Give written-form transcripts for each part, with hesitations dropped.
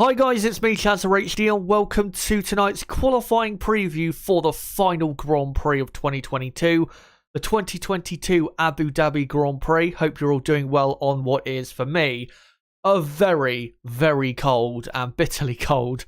Hi guys, it's me, HD, and welcome to tonight's qualifying preview for the final Grand Prix of 2022, the 2022 Abu Dhabi Grand Prix. Hope you're all doing well on what is, for me, a very, very cold and bitterly cold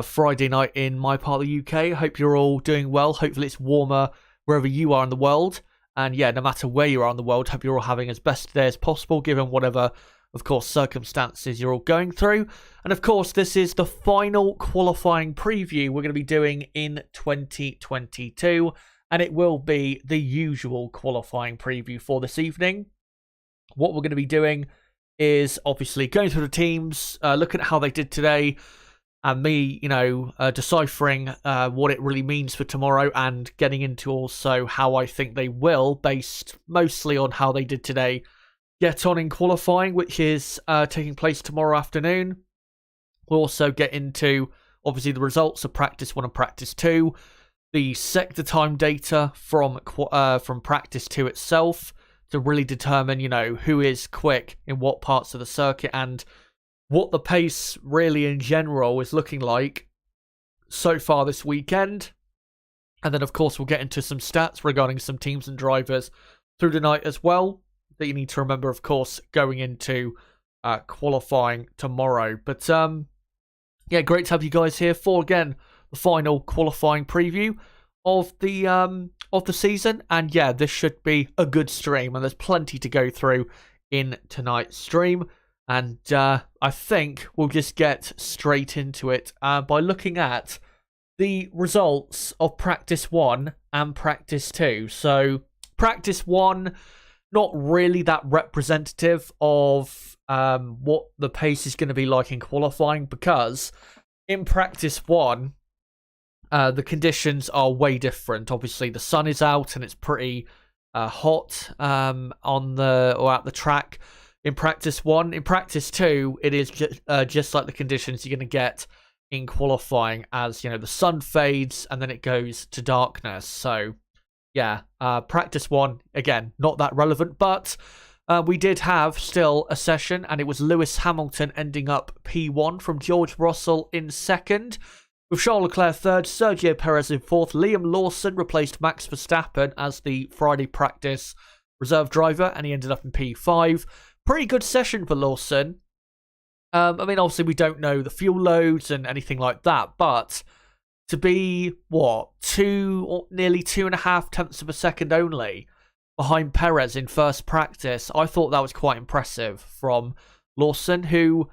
Friday night in my part of the UK. Hope you're all doing well. Hopefully it's warmer wherever you are in the world. And yeah, no matter where you are in the world, hope you're all having as best a day as possible, given whatever, of course, circumstances you're all going through. And of course, this is the final qualifying preview we're going to be doing in 2022. And it will be the usual qualifying preview for this evening. What we're going to be doing is obviously going through the teams, looking at how they did today, and me, deciphering what it really means for tomorrow, and getting into also how I think they will, based mostly on how they did today, get on in qualifying, which is taking place tomorrow afternoon. We'll also get into, obviously, the results of Practice 1 and Practice 2, the sector time data from Practice 2 itself, to really determine, who is quick in what parts of the circuit, and what the pace really in general is looking like so far this weekend. And then, of course, we'll get into some stats regarding some teams and drivers through the night as well, that you need to remember, of course, going into qualifying tomorrow. But yeah, great to have you guys here for, again, the final qualifying preview of the season. And yeah, this should be a good stream, and there's plenty to go through in tonight's stream. And I think we'll just get straight into it by looking at the results of Practice 1 and Practice 2. So Practice 1, not really that representative of what the pace is going to be like in qualifying, because in Practice 1, the conditions are way different. Obviously, the sun is out and it's pretty hot at the track in Practice 1. In Practice 2, it is just like the conditions you're going to get in qualifying, as the sun fades and then it goes to darkness. So yeah, Practice 1, again, not that relevant, but we did have still a session, and it was Lewis Hamilton ending up P1 from George Russell in second, with Charles Leclerc third, Sergio Perez in fourth. Liam Lawson replaced Max Verstappen as the Friday practice reserve driver, and he ended up in P5. Pretty good session for Lawson. Obviously we don't know the fuel loads and anything like that, but to be, nearly 2.5 tenths of a second only behind Perez in first practice, I thought that was quite impressive from Lawson, who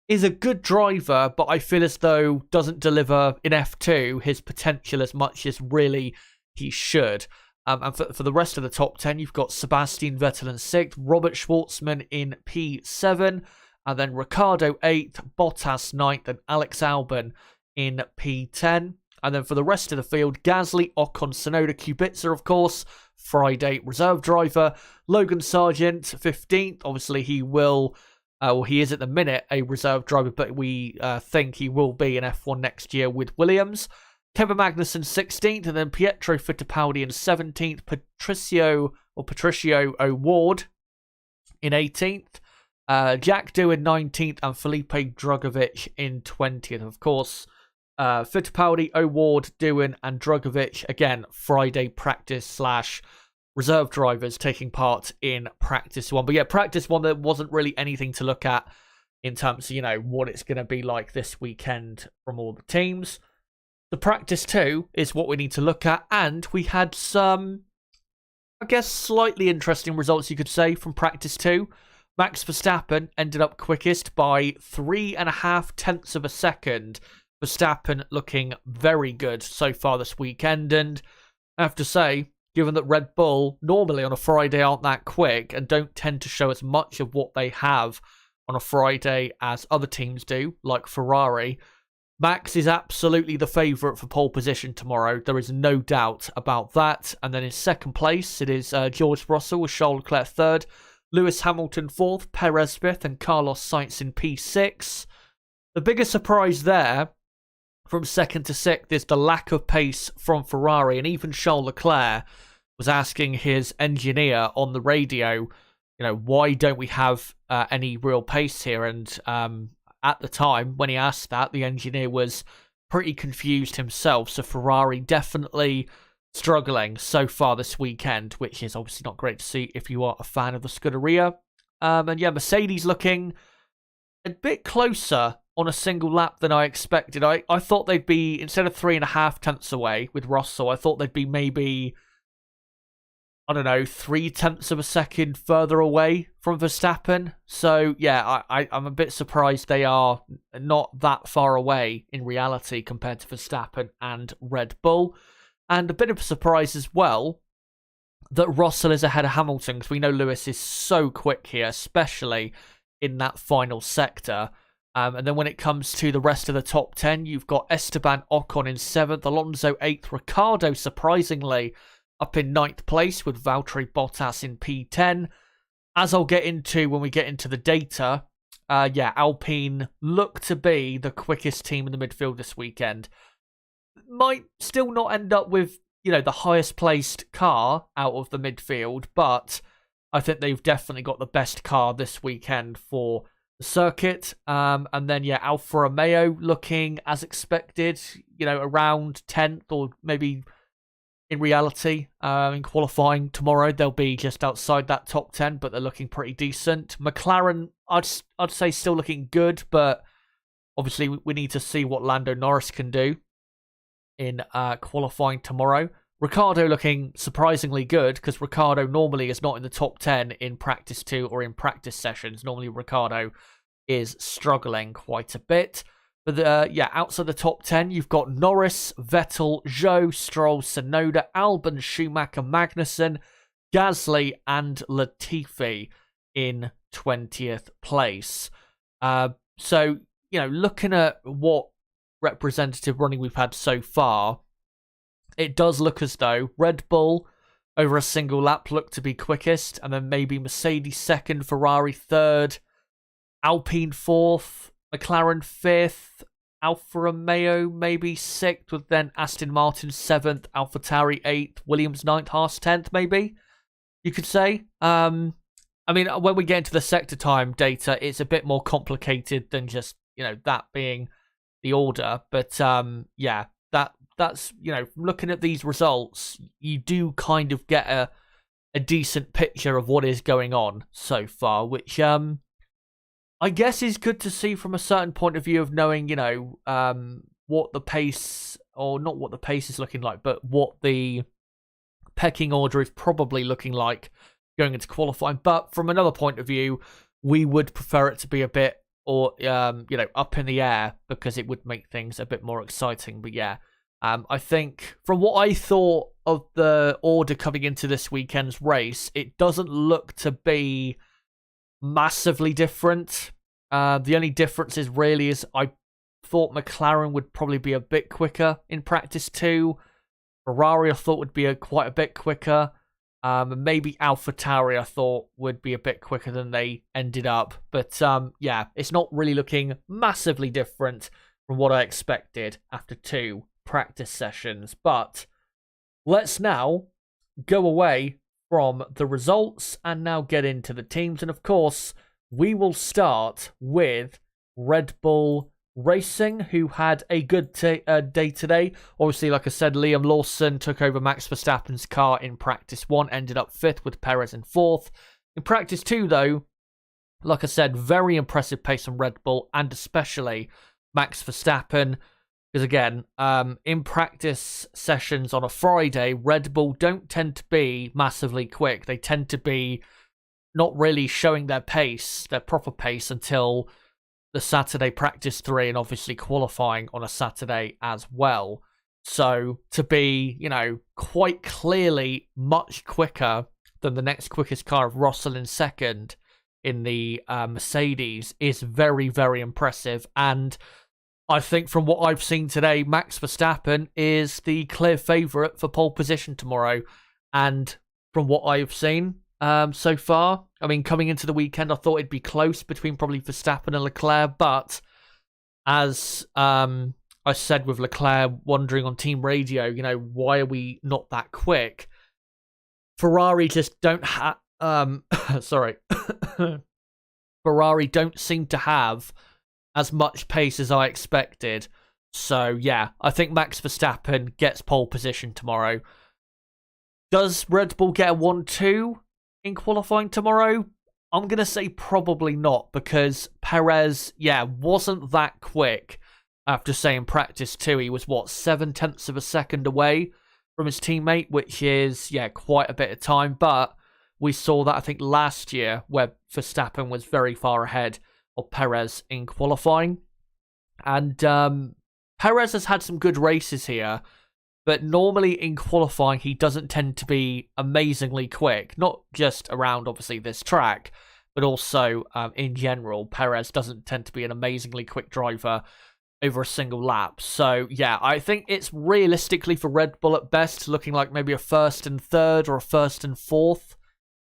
is a good driver, but I feel as though doesn't deliver in F2 his potential as much as really he should. And for the rest of the top 10, you've got Sebastian Vettel in 6th, Robert Schwartzman in P7, and then Ricciardo 8th, Bottas 9th, and Alex Albon in P10. And then for the rest of the field, Gasly, Ocon, Tsunoda, Kubica, of course, Friday reserve driver, Logan Sargent 15th. Obviously, he will, he is at the minute a reserve driver, but we think he will be in F1 next year with Williams. Kevin Magnussen 16th, and then Pietro Fittipaldi in 17th, Patricio O'Ward in 18th, Jack Dew in 19th, and Felipe Drugovich in 20th. Of course, Fittipaldi, O'Ward, Doohan, and Drugovich, again, Friday practice / reserve drivers taking part in Practice 1. But yeah, Practice 1, there wasn't really anything to look at in terms of, what it's going to be like this weekend from all the teams. The Practice 2 is what we need to look at, and we had some, I guess, slightly interesting results, you could say, from Practice 2. Max Verstappen ended up quickest by 3.5 tenths of a second. Verstappen looking very good so far this weekend, and I have to say, given that Red Bull normally on a Friday aren't that quick and don't tend to show as much of what they have on a Friday as other teams do, like Ferrari, Max is absolutely the favourite for pole position tomorrow. There is no doubt about that. And then in second place, it is George Russell with Charles Leclerc third, Lewis Hamilton fourth, Perez fifth, and Carlos Sainz in P6. The biggest surprise there, from second to sixth, is the lack of pace from Ferrari. And even Charles Leclerc was asking his engineer on the radio, why don't we have any real pace here? And at the time, when he asked that, the engineer was pretty confused himself. So Ferrari definitely struggling so far this weekend, which is obviously not great to see if you are a fan of the Scuderia. And yeah, Mercedes looking a bit closer on a single lap than I expected. I thought they'd be, instead of 3.5 tenths away with Russell, I thought they'd be maybe, I don't know, 0.3 of a second further away from Verstappen. So yeah, I'm a bit surprised they are not that far away in reality compared to Verstappen and Red Bull. And a bit of a surprise as well that Russell is ahead of Hamilton, because we know Lewis is so quick here, especially in that final sector. And then when it comes to the rest of the top 10, you've got Esteban Ocon in 7th, Alonso 8th, Ricciardo surprisingly up in 9th place with Valtteri Bottas in P10. As I'll get into when we get into the data, Alpine look to be the quickest team in the midfield this weekend. Might still not end up with, the highest placed car out of the midfield, but I think they've definitely got the best car this weekend for the circuit. And then, Alfa Romeo looking as expected, around 10th, or maybe in reality, in qualifying tomorrow, they'll be just outside that top 10, but they're looking pretty decent. McLaren, I'd say still looking good, but obviously we need to see what Lando Norris can do in qualifying tomorrow. Ricciardo looking surprisingly good, because Ricciardo normally is not in the top 10 in practice 2 or in practice sessions. Normally Ricciardo is struggling quite a bit. But outside the top 10, you've got Norris, Vettel, Zhou, Stroll, Tsunoda, Albon, Schumacher, Magnussen, Gasly, and Latifi in 20th place. So, looking at what representative running we've had so far, it does look as though Red Bull over a single lap look to be quickest, and then maybe Mercedes 2nd, Ferrari 3rd, Alpine 4th, McLaren 5th, Alfa Romeo maybe 6th, with then Aston Martin 7th, AlphaTauri 8th, Williams 9th, Haas 10th maybe, you could say. When we get into the sector time data, it's a bit more complicated than just, that being the order. But that's looking at these results, you do kind of get a decent picture of what is going on so far, which I guess is good to see from a certain point of view of knowing, what the pace, or not what the pace is looking like, but what the pecking order is probably looking like going into qualifying. But from another point of view, we would prefer it to be a bit, or up in the air, because it would make things a bit more exciting. But I think from what I thought of the order coming into this weekend's race, it doesn't look to be massively different. The only difference is I thought McLaren would probably be a bit quicker in practice 2. Ferrari I thought would be quite a bit quicker. And maybe AlphaTauri I thought would be a bit quicker than they ended up. But it's not really looking massively different from what I expected after 2 practice sessions. But let's now go away from the results and now get into the teams. And of course, we will start with Red Bull Racing, who had a good day today. Obviously, like I said, Liam Lawson took over Max Verstappen's car in practice 1, ended up 5th with Perez in 4th. In practice 2, though, like I said, very impressive pace on Red Bull, and especially Max Verstappen. Because again, in practice sessions on a Friday, Red Bull don't tend to be massively quick. They tend to be not really showing their pace, their proper pace, until the Saturday practice 3, and obviously qualifying on a Saturday as well. So to be, quite clearly much quicker than the next quickest car of Russell in 2nd in the Mercedes is very, very impressive. And I think from what I've seen today, Max Verstappen is the clear favourite for pole position tomorrow. And from what I've seen so far, coming into the weekend, I thought it'd be close between probably Verstappen and Leclerc. But as I said with Leclerc wondering on team radio, why are we not that quick? Ferrari just don't have... Ferrari don't seem to have as much pace as I expected. So, yeah, I think Max Verstappen gets pole position tomorrow. Does Red Bull get a 1-2 in qualifying tomorrow? I'm going to say probably not, because Perez, wasn't that quick. After saying practice too, he was, 7/10 of a second away from his teammate, which is, quite a bit of time. But we saw that, I think, last year, where Verstappen was very far ahead of Perez in qualifying. And Perez has had some good races here, but normally in qualifying, he doesn't tend to be amazingly quick. Not just around, obviously, this track, but also in general. Perez doesn't tend to be an amazingly quick driver over a single lap. So, I think it's realistically for Red Bull at best looking like maybe a first and third or a first and fourth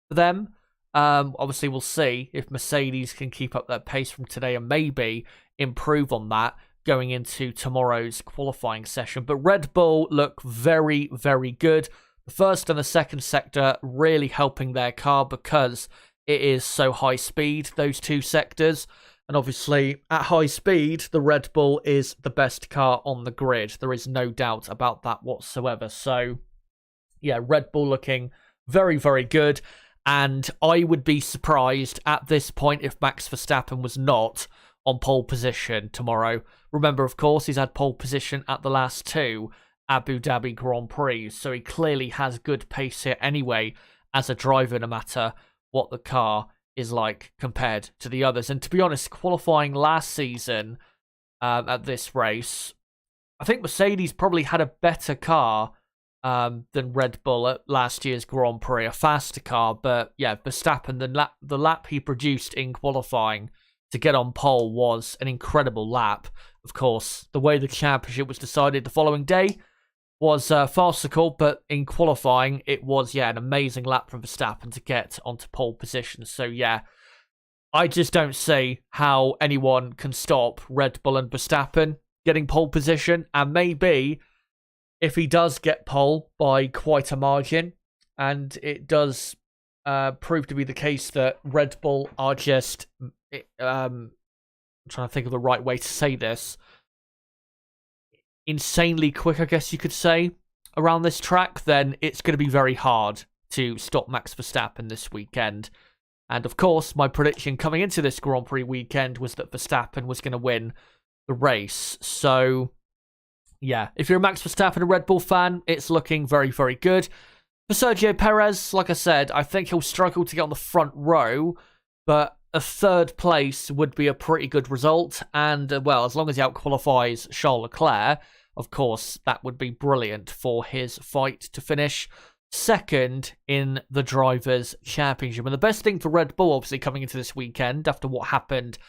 for them. Obviously, we'll see if Mercedes can keep up their pace from today and maybe improve on that going into tomorrow's qualifying session. But Red Bull look very, very good. The first and the second sector really helping their car because it is so high speed, those two sectors. And obviously, at high speed, the Red Bull is the best car on the grid. There is no doubt about that whatsoever. So, Red Bull looking very, very good. And I would be surprised at this point if Max Verstappen was not on pole position tomorrow. Remember, of course, he's had pole position at the last two Abu Dhabi Grand Prix. So he clearly has good pace here anyway as a driver, no matter what the car is like compared to the others. And to be honest, qualifying last season at this race, I think Mercedes probably had a better car than Red Bull at last year's Grand Prix, a faster car. But Verstappen, the lap he produced in qualifying to get on pole was an incredible lap. Of course, the way the championship was decided the following day was farcical, but in qualifying, it was, an amazing lap from Verstappen to get onto pole position. So, I just don't see how anyone can stop Red Bull and Verstappen getting pole position. And maybe if he does get pole by quite a margin, and it does prove to be the case that Red Bull are just, I'm trying to think of the right way to say this, insanely quick, I guess you could say, around this track, then it's going to be very hard to stop Max Verstappen this weekend. And of course, my prediction coming into this Grand Prix weekend was that Verstappen was going to win the race. So, if you're a Max Verstappen and Red Bull fan, it's looking very, very good. For Sergio Perez, like I said, I think he'll struggle to get on the front row, but a third place would be a pretty good result. And, as long as he outqualifies Charles Leclerc, of course, that would be brilliant for his fight to finish second in the Drivers' Championship. And the best thing for Red Bull, obviously, coming into this weekend, after what happened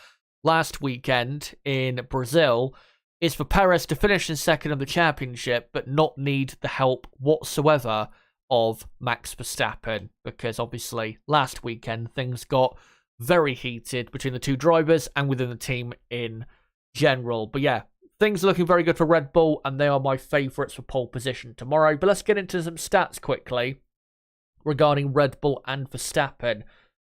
last weekend in Brazil, is for Perez to finish in second in the championship, but not need the help whatsoever of Max Verstappen. Because, obviously, last weekend, things got very heated between the two drivers and within the team in general. But things are looking very good for Red Bull, and they are my favourites for pole position tomorrow. But let's get into some stats quickly regarding Red Bull and Verstappen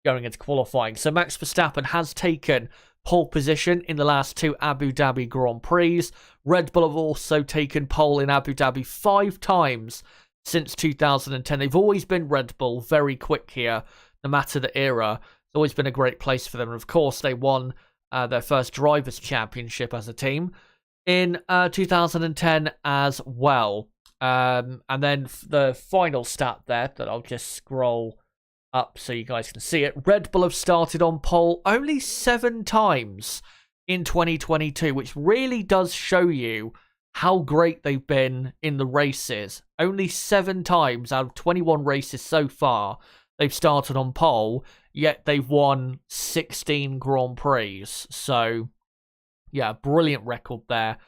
going into qualifying. So Max Verstappen has taken pole position in the last two Abu Dhabi Grand Prix. Red Bull have also taken pole in Abu Dhabi 5 times since 2010. They've always been Red Bull, very quick here, no matter the era. It's always been a great place for them. And of course, they won their first Drivers' Championship as a team in 2010 as well. And then the final stat there that I'll just scroll up so you guys can see it. Red Bull have started on pole only 7 times in 2022, which really does show you how great they've been in the races. Only 7 times out of 21 races so far they've started on pole, yet they've won 16 Grand Prix. So, brilliant record there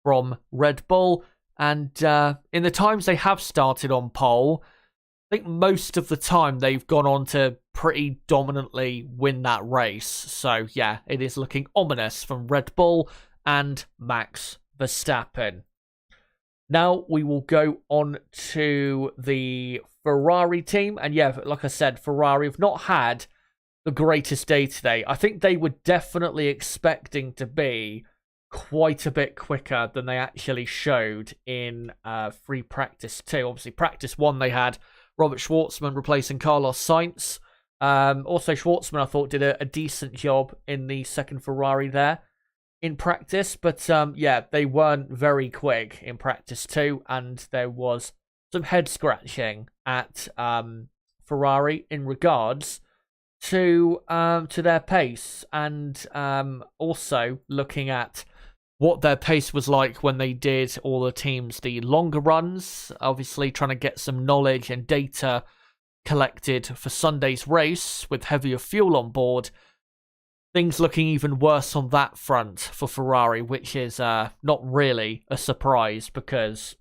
from Red Bull. And in the times they have started on pole, I think most of the time they've gone on to pretty dominantly win that race. So, it is looking ominous from Red Bull and Max Verstappen. Now we will go on to the Ferrari team. And like I said, Ferrari have not had the greatest day today. I think they were definitely expecting to be quite a bit quicker than they actually showed in free practice 2. Obviously, practice 1 they had Robert Schwartzman replacing Carlos Sainz. Also, Schwartzman I thought did a decent job in the second Ferrari there in practice, but yeah, they weren't very quick in practice 2, and there was some head scratching at Ferrari in regards to their pace, and also looking at what their pace was like when they did all the teams the longer runs, obviously trying to get some knowledge and data collected for Sunday's race with heavier fuel on board. Things looking even worse on that front for Ferrari, which is not really a surprise because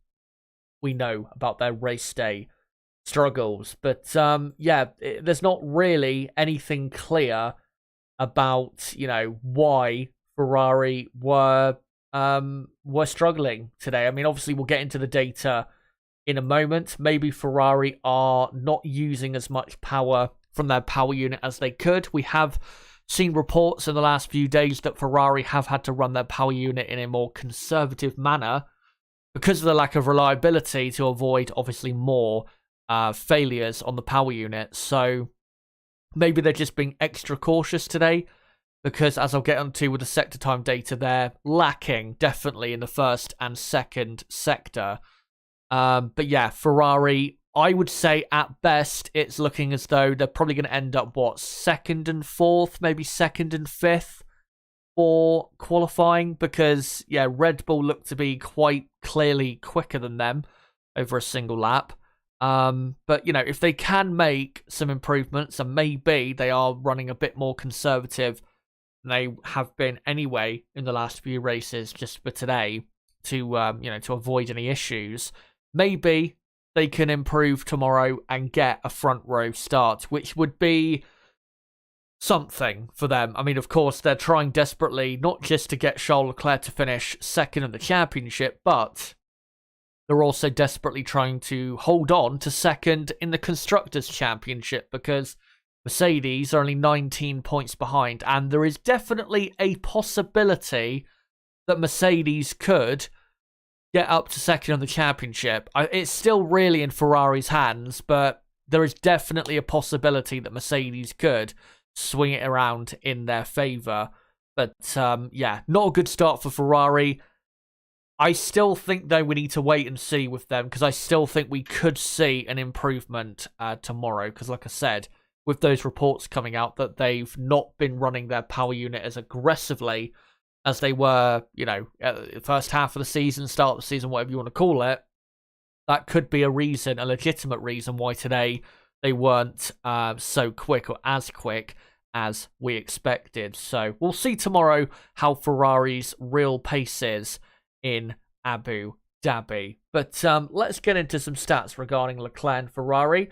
we know about their race day struggles. But yeah, there's not really anything clear about, you know, why Ferrari were struggling today. I mean, obviously we'll get into the data in a moment. Maybe Ferrari are not using as much power from their power unit as they could. We have seen reports in the last few days that Ferrari have had to run their power unit in a more conservative manner because of the lack of reliability to avoid, obviously, more failures on the power unit. So maybe they're just being extra cautious today because, as I'll get onto with the sector time data, they're lacking definitely in the first and second sector. But yeah, Ferrari, I would say at best, it's looking as though they're probably going to end up, what, second and fourth, maybe second and fifth for qualifying, because, yeah, Red Bull looked to be quite clearly quicker than them over a single lap. But, you know, if they can make some improvements, and maybe they are running a bit more conservative than they have been anyway in the last few races, just for today, to, you know, to avoid any issues, maybe they can improve tomorrow and get a front row start, which would be something for them. I mean, of course, they're trying desperately not just to get Charles Leclerc to finish second in the championship, but they're also desperately trying to hold on to second in the Constructors' Championship because Mercedes are only 19 points behind, and there is definitely a possibility that Mercedes could get up to second in the championship. It's still really in Ferrari's hands, but there is definitely a possibility that Mercedes could swing it around in their favour. But yeah, not a good start for Ferrari. I still think, though, we need to wait and see with them, because I still think we could see an improvement tomorrow, because like I said, with those reports coming out that they've not been running their power unit as aggressively as they were, you know, at the first half of the season, start of the season, whatever you want to call it, that could be a reason, a legitimate reason why today they weren't so quick or as quick as we expected. So we'll see tomorrow how Ferrari's real pace is in Abu Dhabi. But let's get into some stats regarding Leclerc and Ferrari.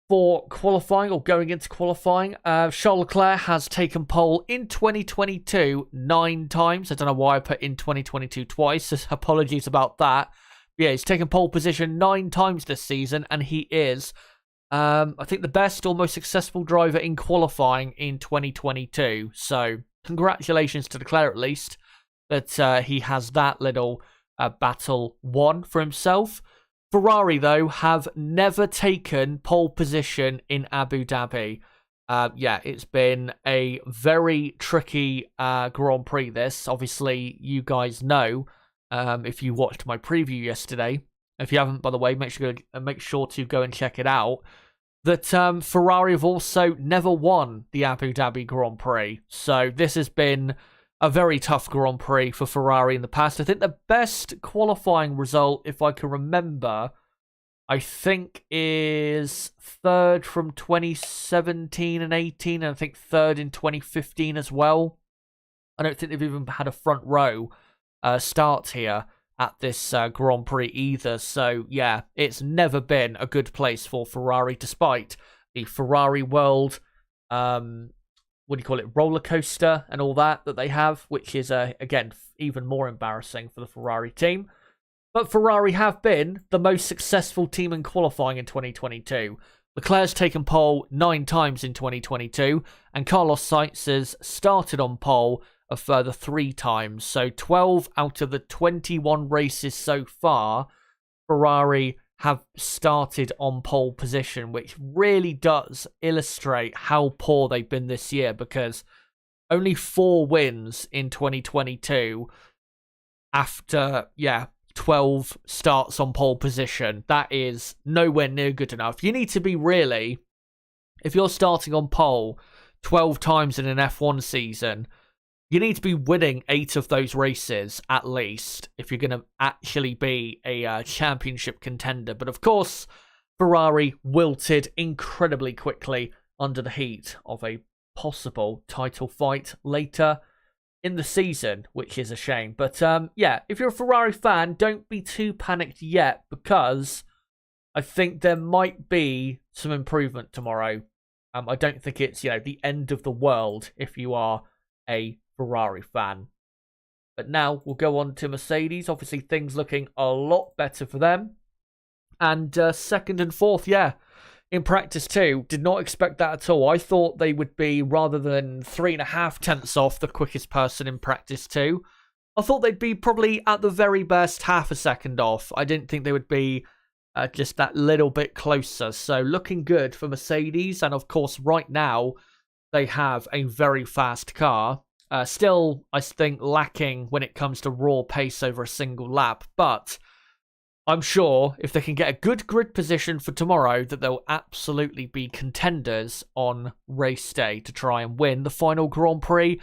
For qualifying, or going into qualifying, Charles Leclerc has taken pole in 2022 9 times. I don't know why I put in 2022 twice, so apologies about that. But yeah, he's taken pole position 9 times this season, and he is, I think, the best or most successful driver in qualifying in 2022. So congratulations to Leclerc, at least, that he has that little battle won for himself. Ferrari, though, have never taken pole position in Abu Dhabi. Yeah, it's been a very tricky Grand Prix, this. Obviously, you guys know, if you watched my preview yesterday. If you haven't, by the way, make sure to go and check it out. That Ferrari have also never won the Abu Dhabi Grand Prix. So this has been a very tough Grand Prix for Ferrari in the past. I think the best qualifying result, if I can remember, I think is third from 2017 and 18, and I think third in 2015 as well. I don't think they've even had a front row start here at this Grand Prix either. So yeah, it's never been a good place for Ferrari, despite the Ferrari World what do you call it, roller coaster and all that they have, which is, again, even more embarrassing for the Ferrari team. But Ferrari have been the most successful team in qualifying in 2022. Leclerc's taken pole 9 times in 2022, and Carlos Sainz has started on pole a further 3 times. So 12 out of the 21 races so far, Ferrari have started on pole position, which really does illustrate how poor they've been this year, because only 4 wins in 2022 after, 12 starts on pole position. That is nowhere near good enough. You need to be really, if you're starting on pole 12 times in an F1 season, you need to be winning 8 of those races at least if you're going to actually be a championship contender. But of course, Ferrari wilted incredibly quickly under the heat of a possible title fight later in the season, which is a shame. But if you're a Ferrari fan, don't be too panicked yet, because I think there might be some improvement tomorrow. I don't think it's, the end of the world if you are a Ferrari fan. But now we'll go on to Mercedes. Obviously, things looking a lot better for them. And second and fourth, in practice too. Did not expect that at all. I thought they would be, rather than 3.5 tenths off the quickest person in practice too, I thought they'd be probably at the very best half a second off. I didn't think they would be just that little bit closer. So looking good for Mercedes. And of course, right now, they have a very fast car. Still, I think, lacking when it comes to raw pace over a single lap. But I'm sure if they can get a good grid position for tomorrow, that they'll absolutely be contenders on race day to try and win the final Grand Prix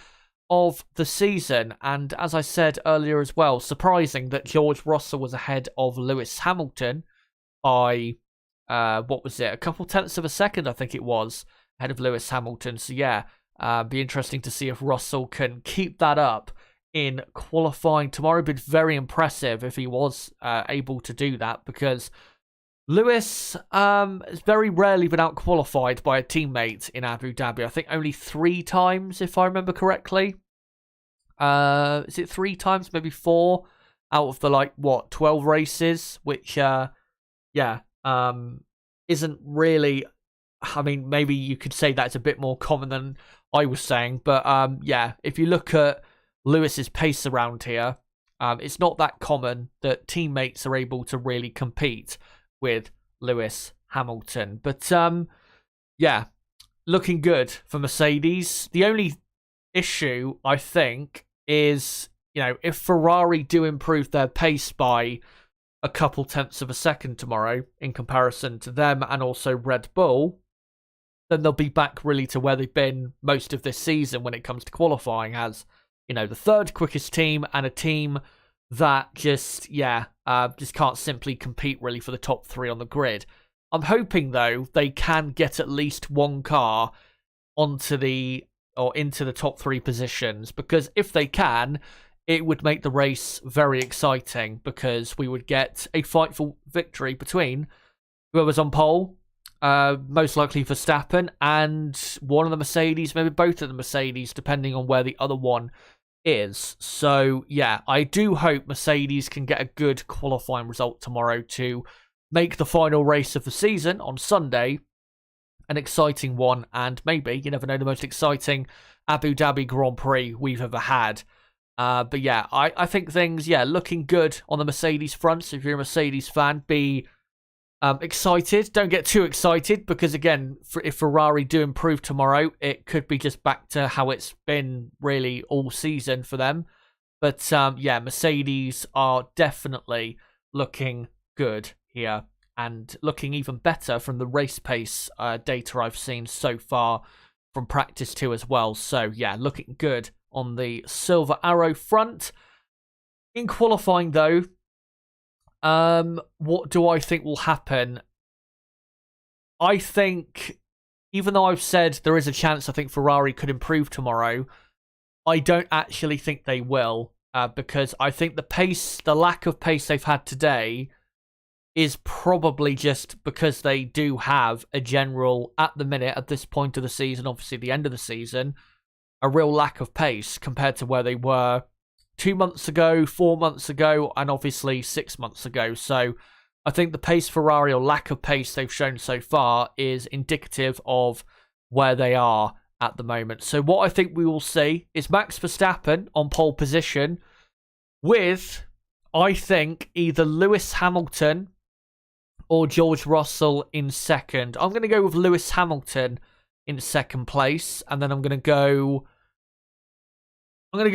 of the season. And as I said earlier as well, surprising that George Russell was ahead of Lewis Hamilton by, a couple tenths of a second, I think it was, ahead of Lewis Hamilton. So be interesting to see if Russell can keep that up in qualifying tomorrow. But very impressive if he was able to do that, because Lewis has very rarely been out-qualified by a teammate in Abu Dhabi. I think only 3 times, if I remember correctly. Is it 3 times? Maybe 4 out of the, 12 races, which, isn't really... I mean, maybe you could say that's a bit more common than I was saying. But, if you look at Lewis's pace around here, it's not that common that teammates are able to really compete with Lewis Hamilton. But, looking good for Mercedes. The only issue, I think, is, if Ferrari do improve their pace by a couple tenths of a second tomorrow in comparison to them and also Red Bull, then they'll be back really to where they've been most of this season when it comes to qualifying, as, the third quickest team and a team that just can't simply compete really for the top 3 on the grid. I'm hoping, though, they can get at least one car into the top 3 positions, because if they can, it would make the race very exciting, because we would get a fight for victory between whoever's on pole, most likely Verstappen, and one of the Mercedes, maybe both of the Mercedes, depending on where the other one is. So, I do hope Mercedes can get a good qualifying result tomorrow to make the final race of the season on Sunday an exciting one, and maybe, you never know, the most exciting Abu Dhabi Grand Prix we've ever had. But I think things, looking good on the Mercedes front. So if you're a Mercedes fan, be excited. Don't get too excited, because again, if Ferrari do improve tomorrow, it could be just back to how it's been really all season for them. But Mercedes are definitely looking good here, and looking even better from the race pace data I've seen so far from practice too as well. So looking good on the Silver Arrow front. In qualifying, though, what do I think will happen? I think, even though I've said there is a chance I think Ferrari could improve tomorrow, I don't actually think they will, because I think the lack of pace they've had today is probably just because they do have a general, at the minute, at this point of the season, obviously the end of the season, a real lack of pace compared to where they were 2 months ago, 4 months ago, and obviously 6 months ago. So I think the pace Ferrari, or lack of pace they've shown so far, is indicative of where they are at the moment. So what I think we will see is Max Verstappen on pole position with, I think, either Lewis Hamilton or George Russell in second. I'm going to go with Lewis Hamilton in second place, and then I'm going to go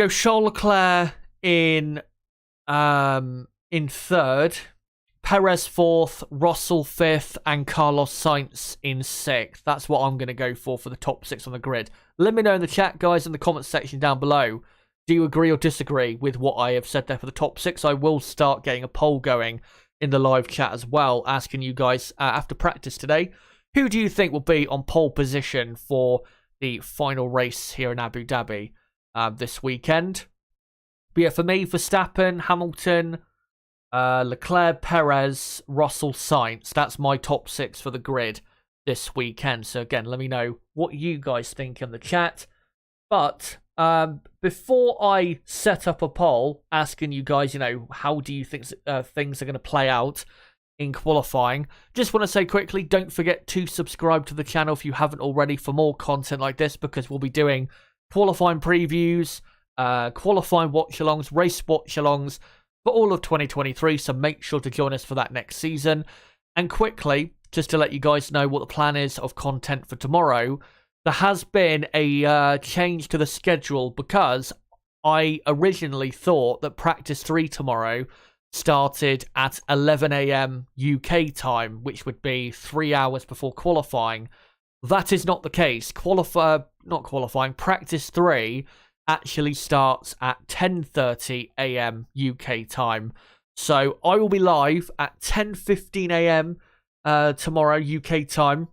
Charles Leclerc in third, Perez fourth, Russell fifth, and Carlos Sainz in sixth. That's what I'm going to go for the top 6 on the grid. Let me know in the chat, guys, in the comments section down below. Do you agree or disagree with what I have said there for the top 6? I will start getting a poll going in the live chat as well, asking you guys after practice today, who do you think will be on pole position for the final race here in Abu Dhabi this weekend? But yeah, for me, Verstappen, Hamilton, Leclerc, Perez, Russell, Sainz. That's my top 6 for the grid this weekend. So again, let me know what you guys think in the chat. But before I set up a poll asking you guys, how do you think things are going to play out in qualifying, just want to say quickly, don't forget to subscribe to the channel if you haven't already for more content like this, because we'll be doing qualifying previews, qualifying watch-alongs, race watch-alongs for all of 2023, so make sure to join us for that next season. And quickly, just to let you guys know what the plan is of content for tomorrow, there has been a change to the schedule, because I originally thought that practice 3 tomorrow started at 11 a.m. UK time, which would be 3 hours before qualifying. That is not the case. Practice 3 actually starts at 10:30 a.m. UK time. So I will be live at 10:15 a.m. Tomorrow UK time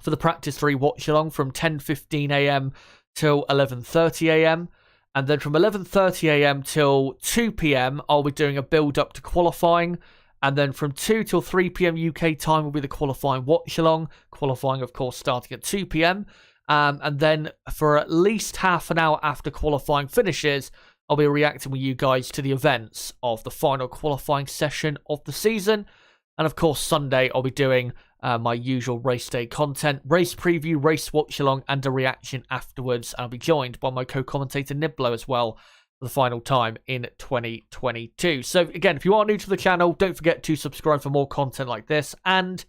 for the practice 3 watch along from 10:15 a.m. till 11:30 a.m. And then from 11:30 a.m. till 2 p.m. I'll be doing a build up to qualifying. And then from 2 till 3 p.m. UK time will be the qualifying watch along. Qualifying, of course, starting at 2 p.m. And then for at least half an hour after qualifying finishes, I'll be reacting with you guys to the events of the final qualifying session of the season. And of course, Sunday, I'll be doing my usual race day content, race preview, race watch along, and a reaction afterwards. I'll be joined by my co-commentator Niblo as well for the final time in 2022. So again, if you are new to the channel, don't forget to subscribe for more content like this. And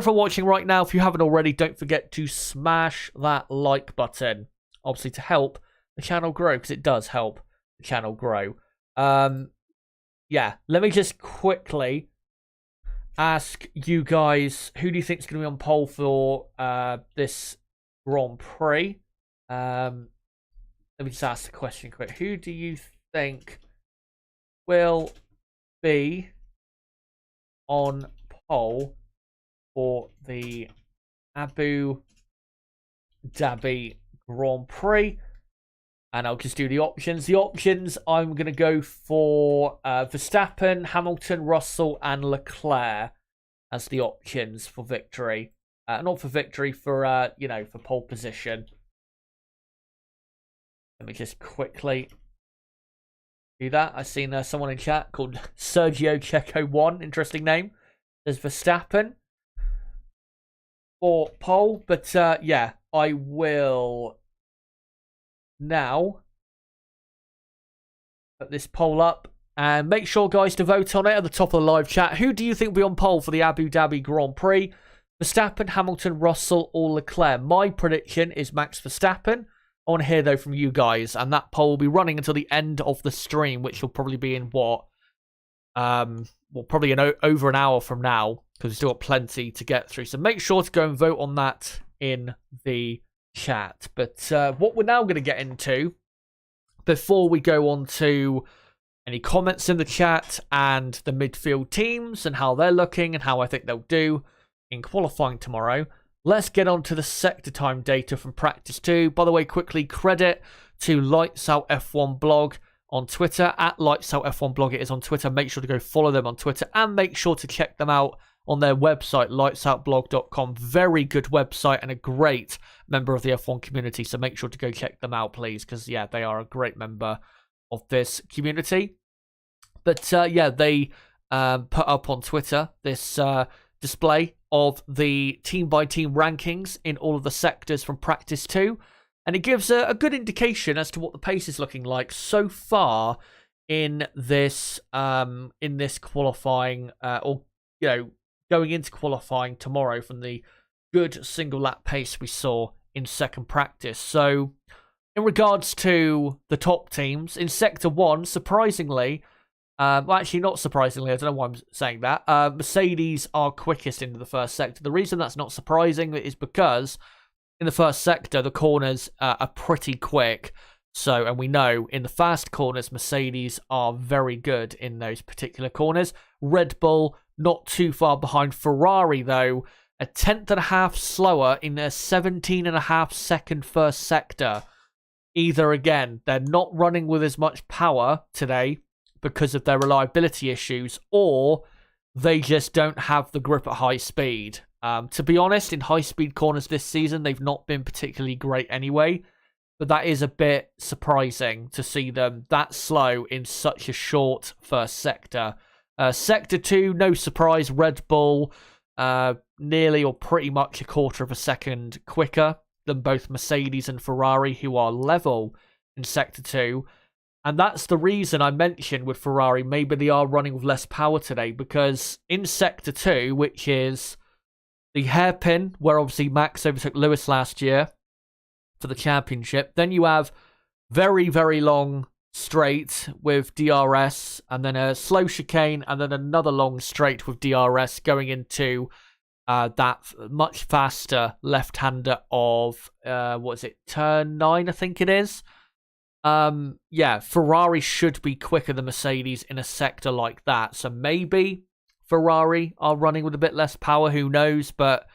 for watching right now, if you haven't already, don't forget to smash that like button, obviously to help the channel grow, because it does help the channel grow. Yeah, let me just quickly ask you guys, who do you think is going to be on pole for this Grand Prix? Let me just ask the question quick. Who do you think will be on pole for the Abu Dhabi Grand Prix? And I'll just do the options. The options, I'm going to go for Verstappen, Hamilton, Russell, and Leclerc as the options for victory. Not for victory, for, for pole position. Let me just quickly do that. I've seen someone in chat called Sergio Checo1. Interesting name. There's Verstappen for pole. But, yeah, I will now put this poll up and make sure, guys, to vote on it at the top of the live chat. Who do you think will be on pole for the Abu Dhabi Grand Prix? Verstappen, Hamilton, Russell, or Leclerc? My prediction is Max Verstappen. I want to hear, though, from you guys, and that poll will be running until the end of the stream, which will probably be in what? Probably over an hour from now, because we've still got plenty to get through. So make sure to go and vote on that in the chat. But what we're now going to get into, before we go on to any comments in the chat and the midfield teams and how they're looking and how I think they'll do in qualifying tomorrow, let's get on to the sector time data from practice 2. By the way, quickly, credit to Lights Out F1 blog on Twitter, at Lights Out F1 blog. It is on Twitter. Make sure to go follow them on Twitter and make sure to check them out on their website, lightsoutblog.com. Very good website and a great member of the F1 community. So make sure to go check them out, please, because, yeah, they are a great member of this community. But, yeah, they put up on Twitter this display of the team-by-team rankings in all of the sectors from practice 2. And it gives a good indication as to what the pace is looking like so far in this qualifying, or going into qualifying tomorrow from the good single lap pace we saw in second practice. So in regards to the top teams in Sector 1, surprisingly, well, actually not surprisingly, I don't know why I'm saying that, Mercedes are quickest into the first sector. The reason that's not surprising is because in the first sector, the corners are pretty quick. So, and we know in the fast corners, Mercedes are very good in those particular corners. Red Bull, not too far behind Ferrari, though, a tenth and a half slower in their 17.5-second first sector. Either, again, they're not running with as much power today because of their reliability issues, or they just don't have the grip at high speed. To be honest, in high-speed corners this season, they've not been particularly great anyway. But that is a bit surprising to see them that slow in such a short first sector. Sector 2, no surprise, Red Bull nearly or pretty much a quarter of a second quicker than both Mercedes and Ferrari, who are level in Sector 2. And that's the reason I mentioned with Ferrari, maybe they are running with less power today, because in Sector 2, which is the hairpin, where obviously Max overtook Lewis last year for the championship. Then you have very, very long straight with DRS, and then a slow chicane, and then another long straight with DRS going into that much faster left-hander of, turn 9, I think it is. Ferrari should be quicker than Mercedes in a sector like that. So maybe Ferrari are running with a bit less power, who knows? But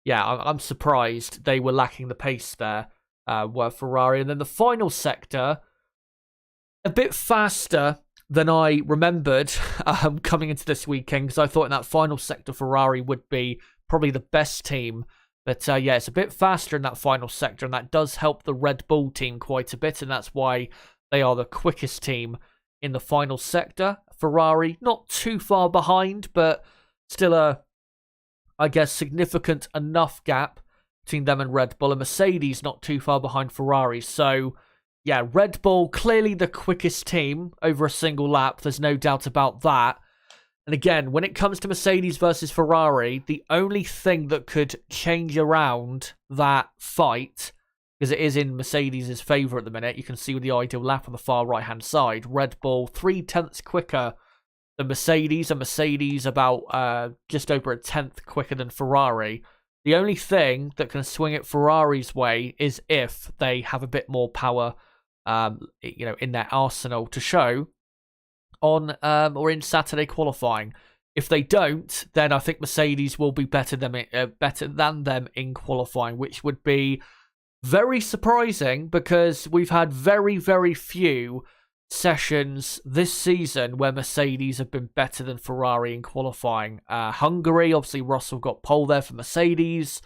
yeah, I'm surprised they were lacking the pace there, were Ferrari. And then the final sector, a bit faster than I remembered coming into this weekend, because I thought in that final sector Ferrari would be probably the best team. But it's a bit faster in that final sector, and that does help the Red Bull team quite a bit, and that's why they are the quickest team in the final sector. Ferrari, not too far behind, but still a, significant enough gap between them and Red Bull. And Mercedes not too far behind Ferrari. So, yeah, Red Bull, clearly the quickest team over a single lap. There's no doubt about that. And again, when it comes to Mercedes versus Ferrari, the only thing that could change around that fight, because it is in Mercedes' favour at the minute, you can see with the ideal lap on the far right-hand side, Red Bull 0.3 quicker than Mercedes, and Mercedes about just over a tenth quicker than Ferrari. The only thing that can swing it Ferrari's way is if they have a bit more power, in their arsenal to show on or in Saturday qualifying. If they don't, then I think Mercedes will be better than them in qualifying, which would be very surprising, because we've had very, very few sessions this season where Mercedes have been better than Ferrari in qualifying. Hungary, obviously Russell got pole there for Mercedes.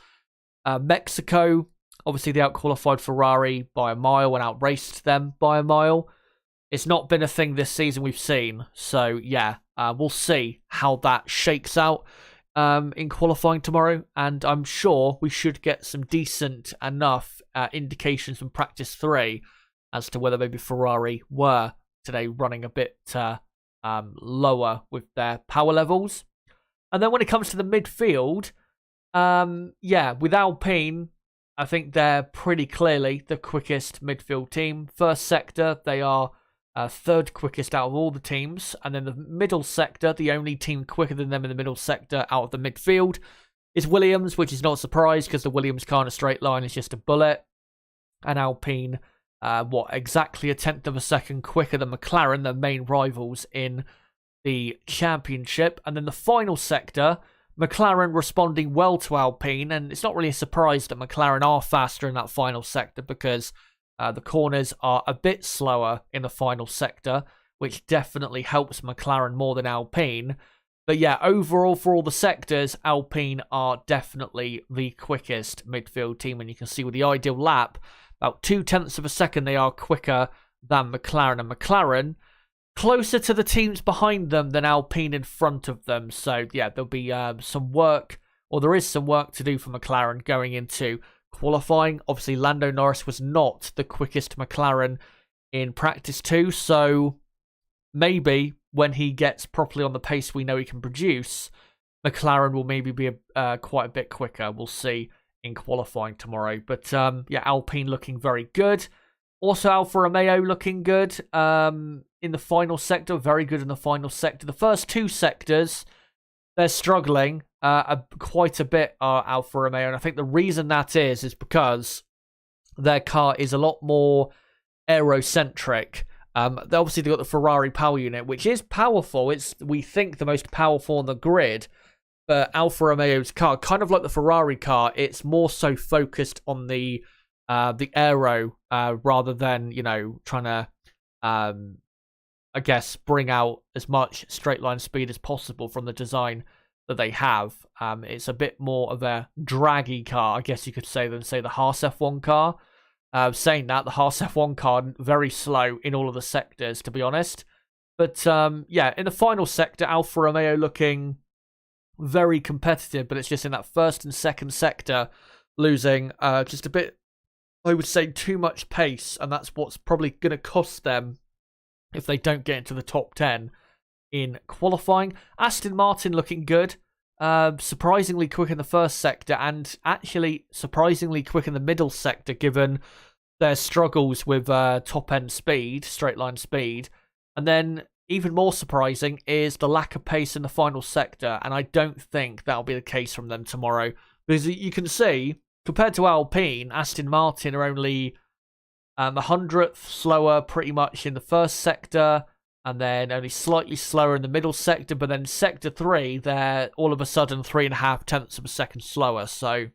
Mexico, obviously they outqualified Ferrari by a mile and outraced them by a mile. It's not been a thing this season we've seen. So yeah, we'll see how that shakes out in qualifying tomorrow, and I'm sure we should get some decent enough indications from practice 3 as to whether maybe Ferrari were today running a bit lower with their power levels. And then when it comes to the midfield, with Alpine, I think they're pretty clearly the quickest midfield team. First sector, they are third quickest out of all the teams. And then the middle sector, the only team quicker than them in the middle sector out of the midfield is Williams, which is not a surprise because the Williams car in a straight line is just a bullet. And Alpine, exactly a tenth of a second quicker than McLaren, their main rivals in the championship. And then the final sector, McLaren responding well to Alpine, and it's not really a surprise that McLaren are faster in that final sector because the corners are a bit slower in the final sector, which definitely helps McLaren more than Alpine. But yeah, overall for all the sectors, Alpine are definitely the quickest midfield team, and you can see with the ideal lap, about 0.2 of a second they are quicker than McLaren. And McLaren, closer to the teams behind them than Alpine in front of them. So, yeah, there'll be some work, or there is some work to do for McLaren going into qualifying. Obviously, Lando Norris was not the quickest McLaren in practice 2, so maybe when he gets properly on the pace we know he can produce, McLaren will maybe be quite a bit quicker. We'll see in qualifying tomorrow. But, yeah, Alpine looking very good. Also, Alfa Romeo looking good in the final sector. Very good in the final sector. The first 2 sectors, they're struggling quite a bit, Alfa Romeo. And I think the reason that is because their car is a lot more aerocentric. Obviously, they've got the Ferrari power unit, which is powerful. It's, we think, the most powerful on the grid. But Alfa Romeo's car, kind of like the Ferrari car, it's more so focused on the aero rather than, you know, trying to, I guess, bring out as much straight line speed as possible from the design that they have. It's a bit more of a draggy car, I guess you could say, than, say, the Haas F1 car. Saying that, the Haas F1 car, very slow in all of the sectors, to be honest. But, yeah, in the final sector, Alfa Romeo looking very competitive, but it's just in that first and second sector losing just a bit, I would say, too much pace, and that's what's probably going to cost them if they don't get into the top 10 in qualifying. Aston Martin looking good. Surprisingly quick in the first sector, and actually surprisingly quick in the middle sector, given their struggles with top-end speed, straight-line speed. And then, even more surprising, is the lack of pace in the final sector, and I don't think that'll be the case from them tomorrow. Because you can see, compared to Alpine, Aston Martin are only a 100th slower pretty much in the first sector, and then only slightly slower in the middle sector, but then sector 3, they're all of a sudden 3.5 tenths of a second slower. So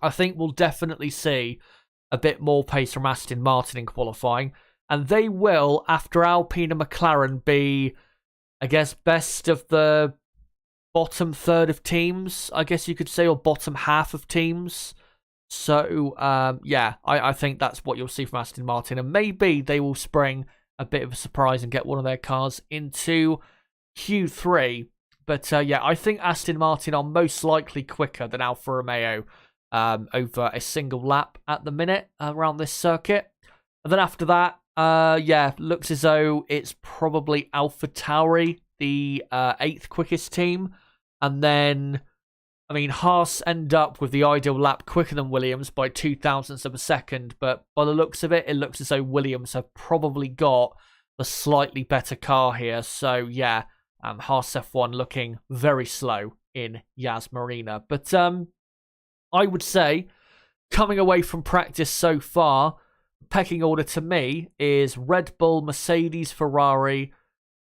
I think we'll definitely see a bit more pace from Aston Martin in qualifying, and they will, after Alpine and McLaren, be, I guess, best of the bottom third of teams, I guess you could say, or bottom half of teams. So, yeah, I think that's what you'll see from Aston Martin, and maybe they will spring a bit of a surprise and get one of their cars into Q3. But, yeah, I think Aston Martin are most likely quicker than Alfa Romeo over a single lap at the minute around this circuit. And then after that, yeah, looks as though it's probably AlphaTauri, the 8th quickest team. And then, I mean, Haas end up with the ideal lap quicker than Williams by 0.02 of a second, but by the looks of it, it looks as though Williams have probably got the slightly better car here. So, yeah, Haas F1 looking very slow in Yas Marina. But I would say, coming away from practice so far, pecking order to me is Red Bull, Mercedes, Ferrari,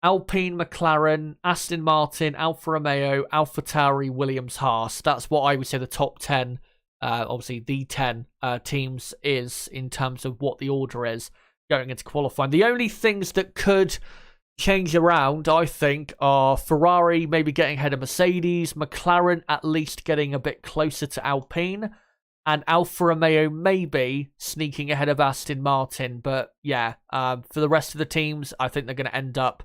Alpine, McLaren, Aston Martin, Alfa Romeo, AlphaTauri, Williams, Haas. That's what I would say the top 10, obviously the 10 teams is in terms of what the order is going into qualifying. The only things that could change around, I think, are Ferrari maybe getting ahead of Mercedes, McLaren at least getting a bit closer to Alpine, and Alfa Romeo maybe sneaking ahead of Aston Martin. But yeah, for the rest of the teams, I think they're going to end up,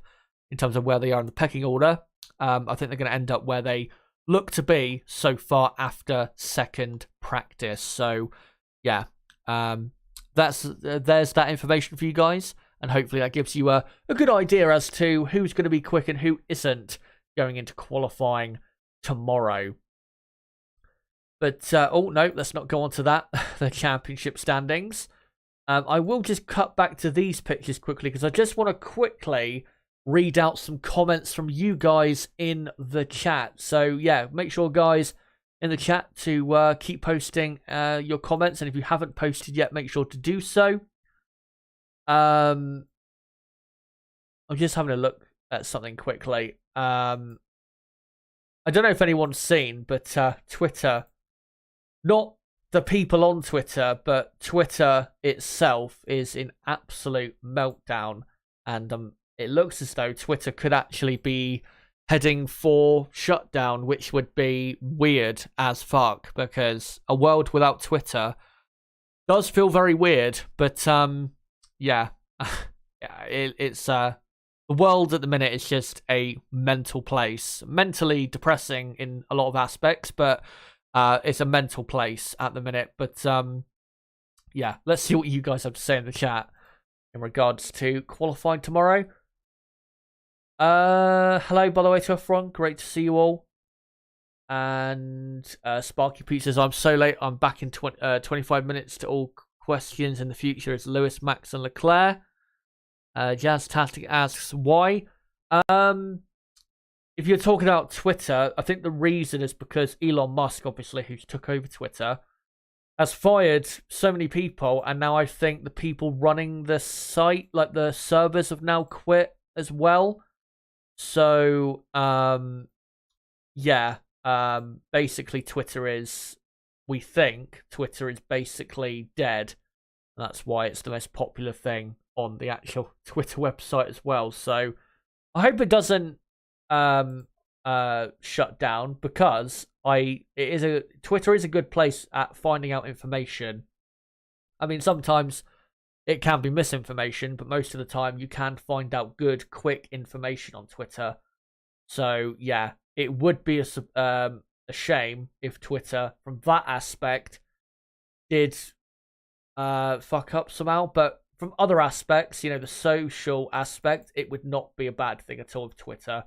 in terms of where they are in the pecking order, I think they're going to end up where they look to be so far after second practice. So yeah, there's that information for you guys, and hopefully that gives you a good idea as to who's going to be quick and who isn't going into qualifying tomorrow. But, oh, no, let's not go on to that, the championship standings. I will just cut back to these pictures quickly, because I just want to quickly read out some comments from you guys in the chat. So, yeah, make sure, guys, in the chat to keep posting your comments. And if you haven't posted yet, make sure to do so. I'm just having a look at something quickly. I don't know if anyone's seen, but Twitter, not the people on Twitter, but Twitter itself is in absolute meltdown. And it looks as though Twitter could actually be heading for shutdown, which would be weird as fuck, because a world without Twitter does feel very weird. But yeah, it's the world at the minute is just a mental place, mentally depressing in a lot of aspects, but it's a mental place at the minute. But yeah, let's see what you guys have to say in the chat in regards to qualifying tomorrow. Hello, by the way, to everyone. Great to see you all. And Sparky Pete says, I'm so late. I'm back in 25 minutes to all questions in the future. It's Lewis, Max, and Leclerc. Jazztastic asks, why? If you're talking about Twitter, I think the reason is because Elon Musk, obviously, who's took over Twitter, has fired so many people, and now I think the people running the site, like the servers, have now quit as well. So, yeah, basically we think Twitter is basically dead. That's why it's the most popular thing on the actual Twitter website as well. So, I hope it doesn't shut down, because Twitter is a good place at finding out information. I mean, sometimes it can be misinformation, but most of the time you can find out good, quick information on Twitter. So yeah, it would be a shame if Twitter, from that aspect, did fuck up somehow. But from other aspects, the social aspect, it would not be a bad thing at all if Twitter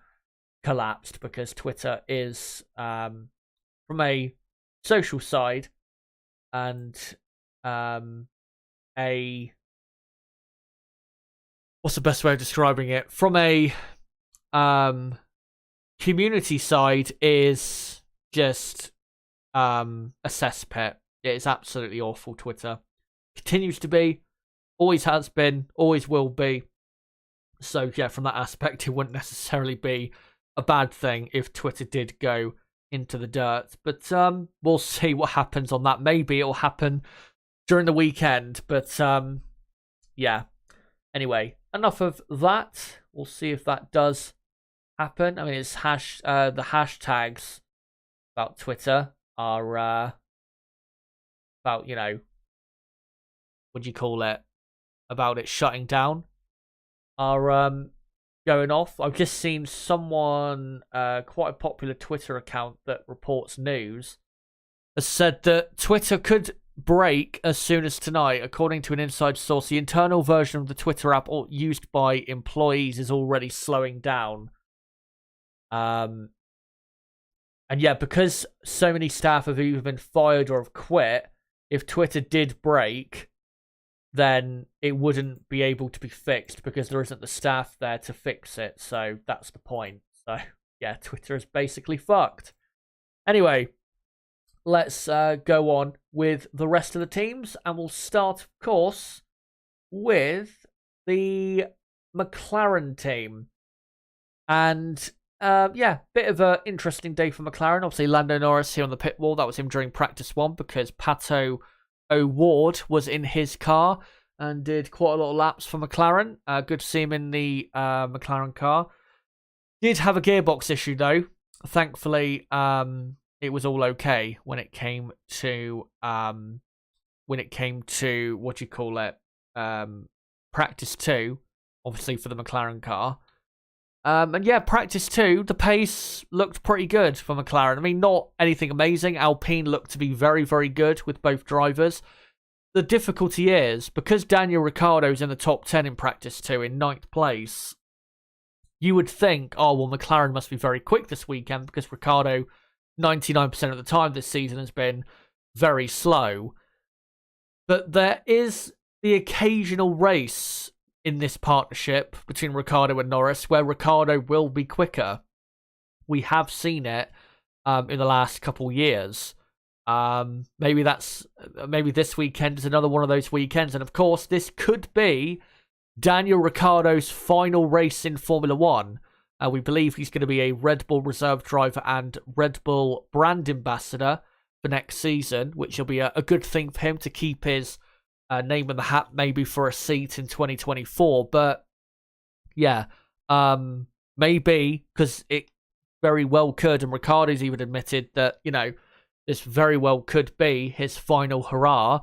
collapsed, because Twitter is, from a social side and what's the best way of describing it? From a community side, is just a cesspit. It is absolutely awful, Twitter. Continues to be, always has been, always will be. So yeah, from that aspect, it wouldn't necessarily be a bad thing if Twitter did go into the dirt. But we'll see what happens on that. Maybe it'll happen during the weekend. But yeah. Anyway, enough of that. We'll see if that does happen. I mean, it's the hashtags about Twitter are about, what do you call it? About it shutting down are going off. I've just seen someone, quite a popular Twitter account that reports news, has said that Twitter could break as soon as tonight. According to an inside source, the internal version of the Twitter app used by employees is already slowing down. And yeah, because so many staff have either been fired or have quit, if Twitter did break, then it wouldn't be able to be fixed because there isn't the staff there to fix it. So that's the point. So yeah, Twitter is basically fucked. Anyway, let's go on with the rest of the teams, and we'll start, of course, with the McLaren team. And yeah, bit of an interesting day for McLaren. Obviously, Lando Norris here on the pit wall. That was him during practice one, because Pato O'Ward was in his car and did quite a lot of laps for McLaren. Good to see him in the McLaren car. Did have a gearbox issue though. Thankfully, it was all okay when it came to what do you call it? Practice 2, obviously for the McLaren car. And yeah, practice 2, the pace looked pretty good for McLaren. I mean, not anything amazing. Alpine looked to be very, very good with both drivers. The difficulty is, because Daniel Ricciardo's in the top 10 in practice 2, in 9th place, you would think, oh, well, McLaren must be very quick this weekend, because Ricciardo, 99% of the time this season, has been very slow. But there is the occasional race in this partnership between Ricciardo and Norris where Ricciardo will be quicker. We have seen it in the last couple years. Maybe this weekend is another one of those weekends. And of course, this could be Daniel Ricciardo's final race in Formula One. We believe he's going to be a Red Bull reserve driver and Red Bull brand ambassador for next season, which will be a good thing for him to keep his name in the hat, maybe for a seat in 2024. But yeah, maybe, because it very well could, and Ricciardo's even admitted that, this very well could be his final hurrah.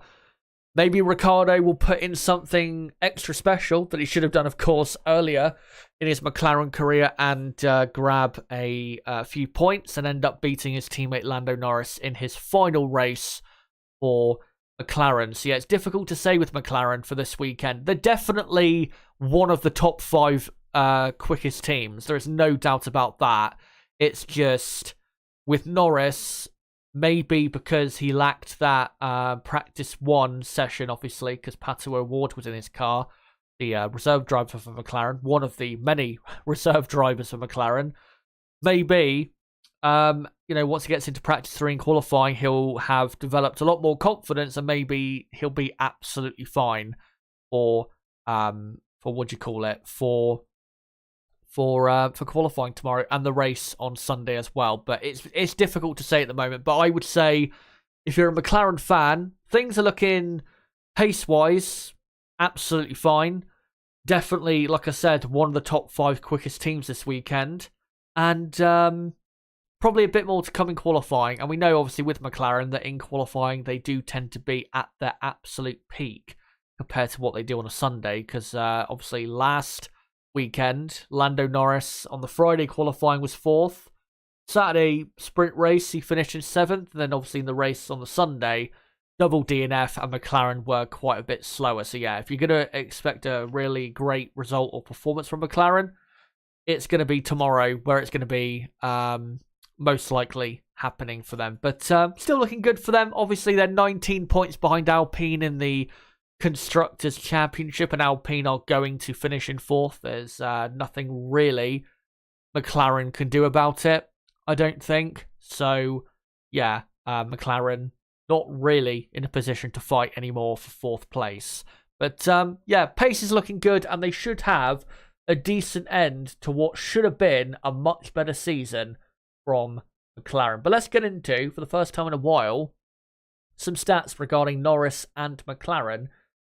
Maybe Ricciardo will put in something extra special that he should have done, of course, earlier in his McLaren career and grab a few points and end up beating his teammate Lando Norris in his final race for McLaren. So yeah, it's difficult to say with McLaren for this weekend. They're definitely one of the top 5 quickest teams. There is no doubt about that. It's just with Norris, maybe because he lacked that practice 1 session, obviously, because Pato O'Ward was in his car, the reserve driver for McLaren, one of the many reserve drivers for McLaren. Maybe, once he gets into practice 3 and qualifying, he'll have developed a lot more confidence, and maybe he'll be absolutely fine for for qualifying tomorrow and the race on Sunday as well. But it's difficult to say at the moment. But I would say if you're a McLaren fan, things are looking pace-wise absolutely fine. Definitely, like I said, one of the top 5 quickest teams this weekend. And probably a bit more to come in qualifying. And we know, obviously, with McLaren that in qualifying, they do tend to be at their absolute peak compared to what they do on a Sunday. Because, obviously, last weekend, Lando Norris on the Friday qualifying was 4th. Saturday sprint race, he finished in 7th. And then, obviously, in the race on the Sunday, double DNF and McLaren were quite a bit slower. So, yeah, if you're going to expect a really great result or performance from McLaren, it's going to be tomorrow where it's going to be most likely happening for them. But still looking good for them. Obviously, they're 19 points behind Alpine in the Constructors' Championship, and Alpine are going to finish in 4th. There's nothing really McLaren can do about it, I don't think. So, yeah, McLaren not really in a position to fight anymore for 4th place. But, yeah, pace is looking good, and they should have a decent end to what should have been a much better season from McLaren. But let's get into, for the first time in a while, some stats regarding Norris and McLaren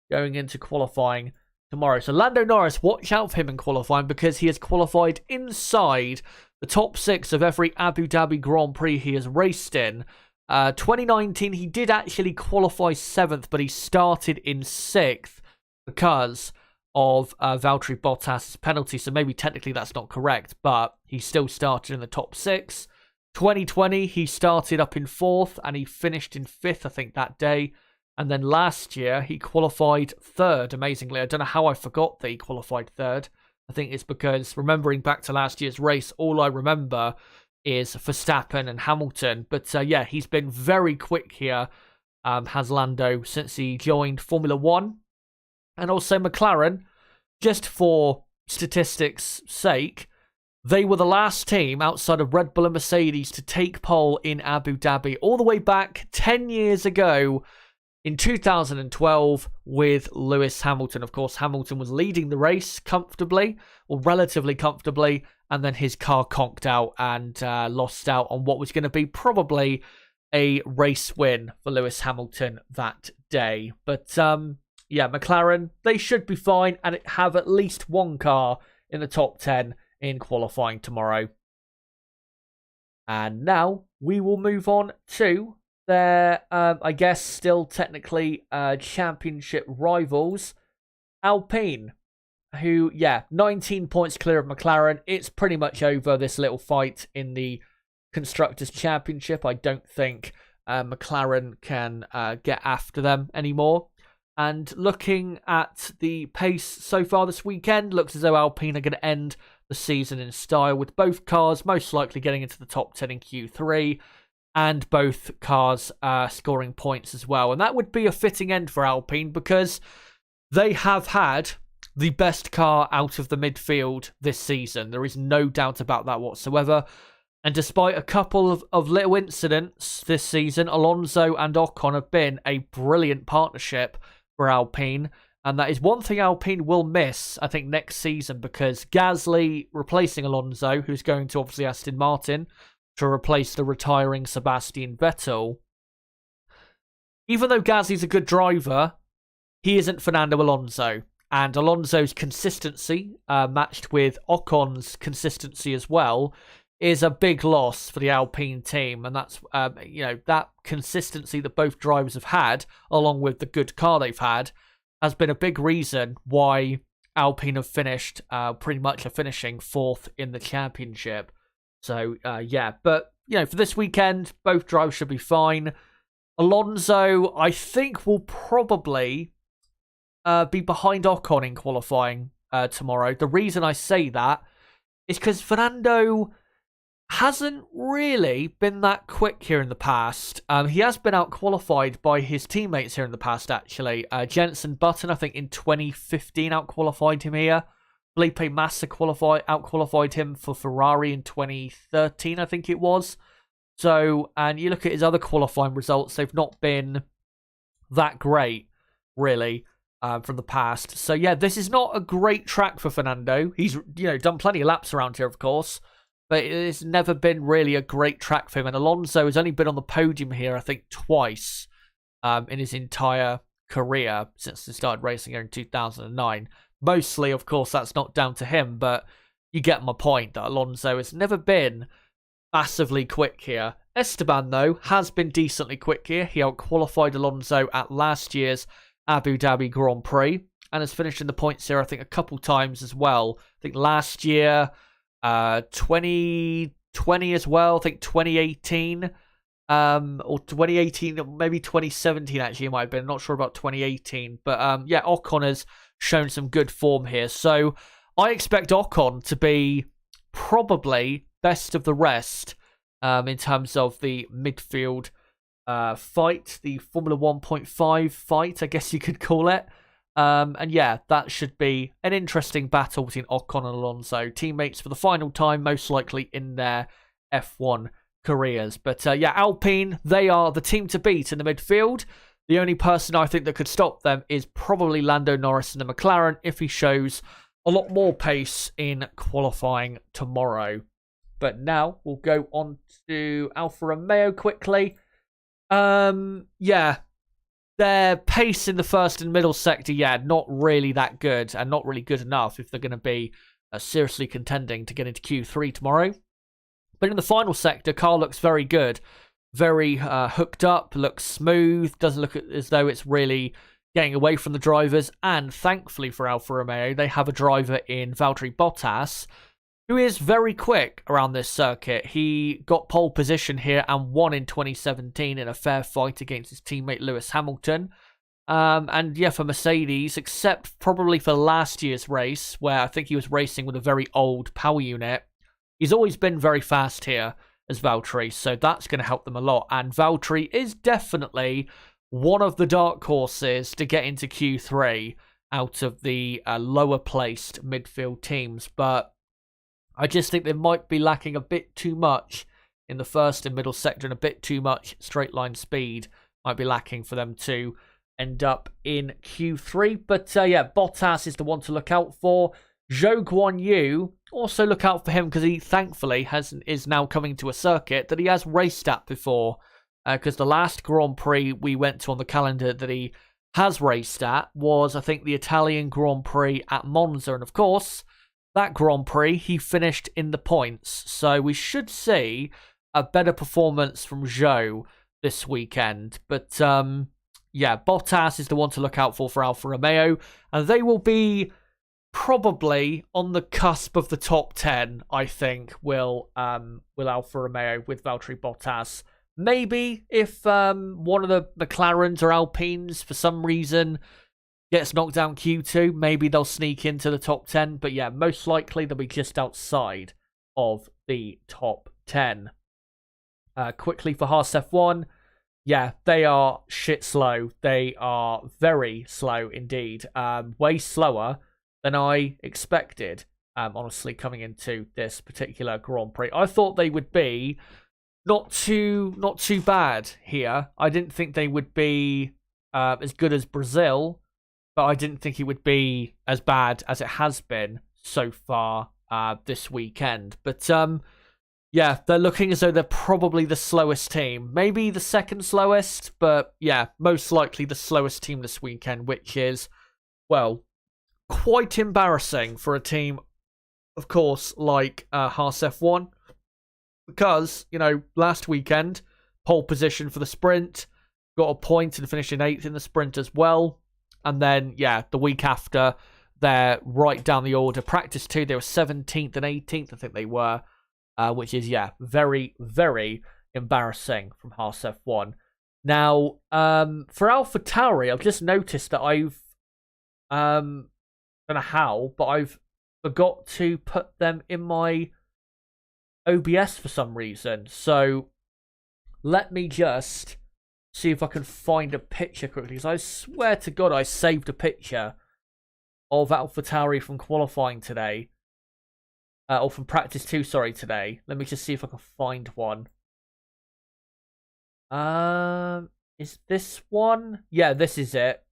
going into qualifying tomorrow. So Lando Norris, watch out for him in qualifying because he has qualified inside the top 6 of every Abu Dhabi Grand Prix he has raced in. 2019, he did actually qualify 7th, but he started in 6th because of Valtteri Bottas' penalty. So maybe technically that's not correct, but he still started in the top 6. 2020, he started up in 4th and he finished in 5th, I think, that day. And then last year, he qualified 3rd, amazingly. I don't know how I forgot that he qualified 3rd. I think it's because, remembering back to last year's race, all I remember is Verstappen and Hamilton. But yeah, he's been very quick here, has Lando, since he joined Formula 1. And also McLaren, just for statistics' sake, they were the last team outside of Red Bull and Mercedes to take pole in Abu Dhabi all the way back 10 years ago in 2012 with Lewis Hamilton. Of course, Hamilton was leading the race comfortably, or relatively comfortably, and then his car conked out and lost out on what was going to be probably a race win for Lewis Hamilton that day. But yeah, McLaren, they should be fine and have at least one car in the top 10 in qualifying tomorrow. And now we will move on to their, I guess, still technically championship rivals, Alpine, who, yeah, 19 points clear of McLaren. It's pretty much over, this little fight in the Constructors' Championship. I don't think McLaren can get after them anymore. And looking at the pace so far this weekend, looks as though Alpine are going to end the season in style, with both cars most likely getting into the top 10 in Q3, and both cars scoring points as well. And that would be a fitting end for Alpine, because they have had the best car out of the midfield this season. There is no doubt about that whatsoever. And despite a couple of little incidents this season, Alonso and Ocon have been a brilliant partnership for Alpine. And that is one thing Alpine will miss, I think, next season, because Gasly replacing Alonso, who's going to obviously Aston Martin to replace the retiring Sebastian Vettel. Even though Gasly's a good driver, he isn't Fernando Alonso. And Alonso's consistency, matched with Ocon's consistency as well, is a big loss for the Alpine team, and that's that consistency that both drivers have had, along with the good car they've had, has been a big reason why Alpine have finished pretty much finishing 4th in the championship. So but for this weekend, both drivers should be fine. Alonso, I think, will probably be behind Ocon in qualifying tomorrow. The reason I say that is because Fernando hasn't really been that quick here in the past. He has been out-qualified by his teammates here in the past, actually. Jenson Button, I think, in 2015 out-qualified him here. Felipe Massa out-qualified him for Ferrari in 2013, I think it was. So, and you look at his other qualifying results, they've not been that great, really, from the past. So, yeah, this is not a great track for Fernando. He's, done plenty of laps around here, of course, but it's never been really a great track for him. And Alonso has only been on the podium here, I think, twice in his entire career since he started racing here in 2009. Mostly, of course, that's not down to him, but you get my point that Alonso has never been massively quick here. Esteban, though, has been decently quick here. He out-qualified Alonso at last year's Abu Dhabi Grand Prix and has finished in the points here, I think, a couple times as well. I think last year, 2020 as well, I think 2018, or 2018, maybe 2017 actually it might have been. I'm not sure about 2018, but Ocon has shown some good form here. So I expect Ocon to be probably best of the rest in terms of the midfield fight, the Formula 1.5 fight, I guess you could call it. And yeah, that should be an interesting battle between Ocon and Alonso, teammates for the final time, most likely in their F1 careers. But Alpine, they are the team to beat in the midfield. The only person I think that could stop them is probably Lando Norris in the McLaren if he shows a lot more pace in qualifying tomorrow. But now we'll go on to Alfa Romeo quickly. Their pace in the first and middle sector, not really that good and not really good enough if they're going to be seriously contending to get into Q3 tomorrow. But in the final sector, car looks very good. Very hooked up, looks smooth, doesn't look as though it's really getting away from the drivers. And thankfully for Alfa Romeo, they have a driver in Valtteri Bottas, who is very quick around this circuit. He got pole position here and won in 2017 in a fair fight against his teammate Lewis Hamilton. For Mercedes, except probably for last year's race, where I think he was racing with a very old power unit, he's always been very fast here as Valtteri, so that's going to help them a lot. And Valtteri is definitely one of the dark horses to get into Q3 out of the lower placed midfield teams, but I just think they might be lacking a bit too much in the first and middle sector, and a bit too much straight line speed might be lacking for them to end up in Q3. But Bottas is the one to look out for. Zhou Guanyu, also look out for him because he thankfully is now coming to a circuit that he has raced at before. Because the last Grand Prix we went to on the calendar that he has raced at was, I think, the Italian Grand Prix at Monza. And of course, that Grand Prix, he finished in the points. So we should see a better performance from Zhou this weekend. But Bottas is the one to look out for Alfa Romeo. And they will be probably on the cusp of the top 10, I think, will Alfa Romeo with Valtteri Bottas. Maybe if one of the McLarens or Alpines for some reason gets knocked down Q2, maybe they'll sneak into the top 10. But most likely they'll be just outside of the top 10. Quickly for Haas F1. They are shit slow. They are very slow indeed. Way slower than I expected, honestly, coming into this particular Grand Prix. I thought they would be not too bad here. I didn't think they would be as good as Brazil, but I didn't think it would be as bad as it has been so far this weekend. But they're looking as though they're probably the slowest team. Maybe the second slowest, but most likely the slowest team this weekend, which is, well, quite embarrassing for a team, of course, like Haas F1. because, last weekend, pole position for the sprint, got a point and finished in 8th in the sprint as well. And then, the week after, they're right down the order. Practice 2, they were 17th and 18th, I think they were, which is, very, very embarrassing from Haas F1. Now, for AlphaTauri, I've just noticed that I've, I don't know how, but I've forgot to put them in my OBS for some reason. So, let me just see if I can find a picture quickly, because I swear to God I saved a picture of AlphaTauri from qualifying today. Or from practice 2, sorry, today. Let me just see if I can find one. Is this one? Yeah, this is it.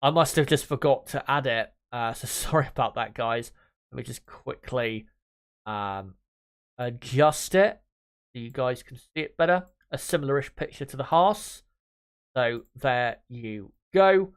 I must have just forgot to add it. So sorry about that, guys. Let me just quickly adjust it so you guys can see it better. A similar-ish picture to the Haas. So there you go.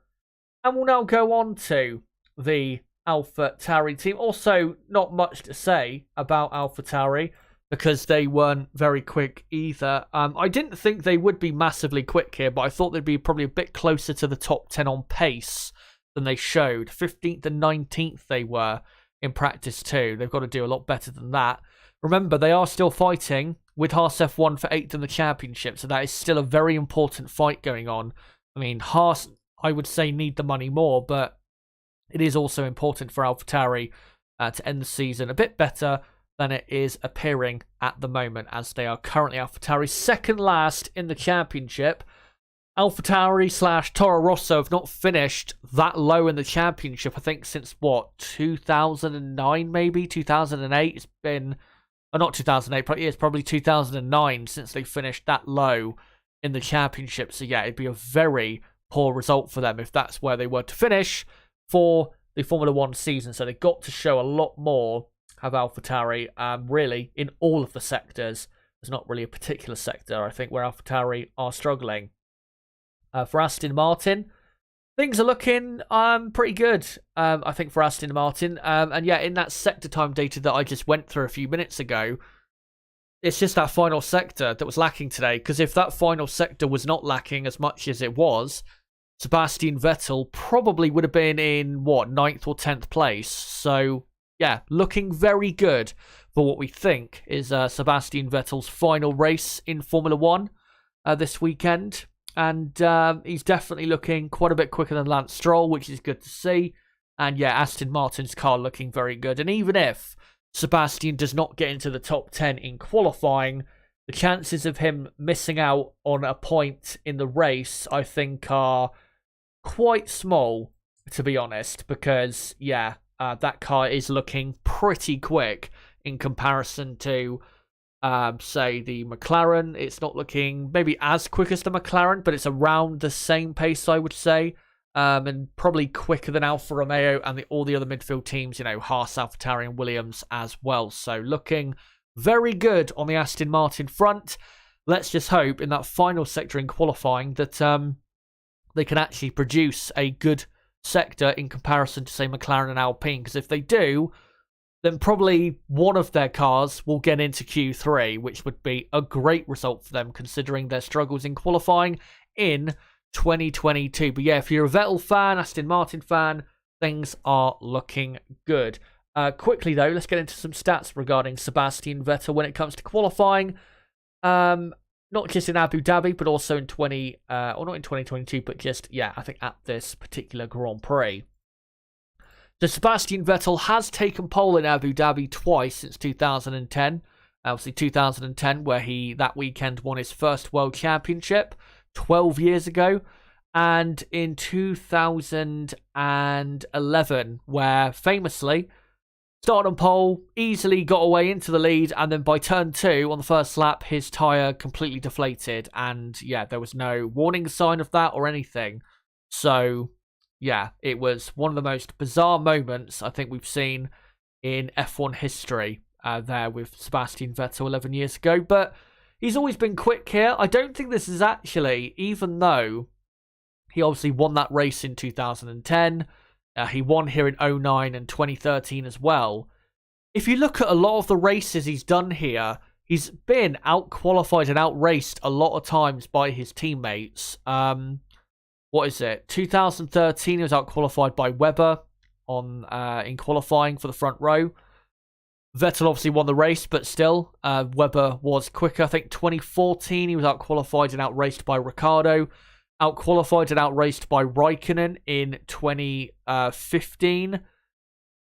And we'll now go on to the AlphaTauri team. Also, not much to say about AlphaTauri because they weren't very quick either. I didn't think they would be massively quick here, but I thought they'd be probably a bit closer to the top 10 on pace than they showed. 15th and 19th they were in practice 2. They've got to do a lot better than that. Remember, they are still fighting with Haas F1 for 8th in the championship, so that is still a very important fight going on. I mean, Haas, I would say, need the money more, but it is also important for AlphaTauri to end the season a bit better than it is appearing at the moment, as they are currently AlphaTauri second last in the championship. AlphaTauri / Toro Rosso have not finished that low in the championship, I think, since, 2009 maybe? 2008? It's been... not 2008, but it's probably 2009 since they finished that low in the championship. So, it'd be a very poor result for them if that's where they were to finish for the Formula 1 season. So, they've got to show a lot more, have AlphaTauri, really, in all of the sectors. There's not really a particular sector, I think, where AlphaTauri are struggling. For Aston Martin, things are looking pretty good, I think, for Aston Martin. And in that sector time data that I just went through a few minutes ago, it's just that final sector that was lacking today. Because if that final sector was not lacking as much as it was, Sebastian Vettel probably would have been in, 9th or 10th place. So, looking very good for what we think is Sebastian Vettel's final race in Formula 1 this weekend. And he's definitely looking quite a bit quicker than Lance Stroll, which is good to see. And Aston Martin's car looking very good. And even if Sebastian does not get into the top 10 in qualifying, the chances of him missing out on a point in the race, I think, are quite small, to be honest. Because, that car is looking pretty quick in comparison to... say the McLaren. It's not looking maybe as quick as the McLaren, but it's around the same pace, I would say, and probably quicker than Alfa Romeo and all the other midfield teams, Haas, AlphaTauri and Williams as well. So looking very good on the Aston Martin front. Let's just hope in that final sector in qualifying that they can actually produce a good sector in comparison to, say, McLaren and Alpine, because if they do, then probably one of their cars will get into Q3, which would be a great result for them considering their struggles in qualifying in 2022. But if you're a Vettel fan, Aston Martin fan, things are looking good. Quickly though, let's get into some stats regarding Sebastian Vettel when it comes to qualifying. Not just in Abu Dhabi, but also in or not in 2022, but just, I think at this particular Grand Prix. So Sebastian Vettel has taken pole in Abu Dhabi twice since 2010. Obviously 2010, where he that weekend won his first World Championship 12 years ago. And in 2011, where famously started on pole, easily got away into the lead, and then by turn 2 on the first lap, his tyre completely deflated. And there was no warning sign of that or anything. So... it was one of the most bizarre moments I think we've seen in F1 history there with Sebastian Vettel 11 years ago. But he's always been quick here. I don't think this is actually, even though he obviously won that race in 2010, he won here in 2009 and 2013 as well. If you look at a lot of the races he's done here, he's been out-qualified and out-raced a lot of times by his teammates. What is it? 2013, he was out-qualified by Webber in qualifying for the front row. Vettel obviously won the race, but still, Webber was quicker. I think 2014, he was out-qualified and out-raced by Ricciardo. Out-qualified and out-raced by Raikkonen in 2015.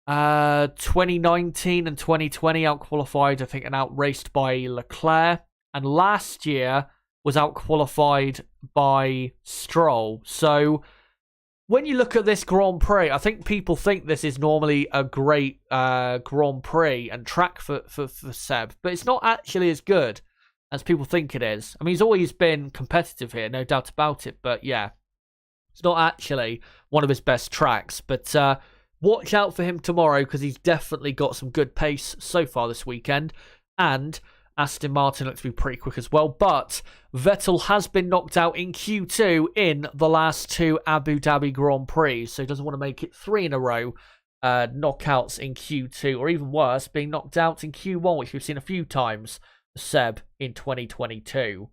2019 and 2020 out-qualified, I think, and out-raced by Leclerc. And last year was out-qualified by Stroll. So when you look at this Grand Prix, I think people think this is normally a great Grand Prix and track for Seb, but it's not actually as good as people think it is. I mean, he's always been competitive here, no doubt about it, but yeah, it's not actually one of his best tracks. But watch out for him tomorrow, because he's definitely got some good pace so far this weekend, and Aston Martin looks to be pretty quick as well. But Vettel has been knocked out in Q2 in the last 2 Abu Dhabi Grand Prix, so he doesn't want to make it 3 in a row knockouts in Q2, or even worse, being knocked out in Q1, which we've seen a few times for Seb in 2022.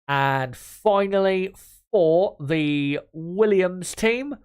And finally, for the Williams team,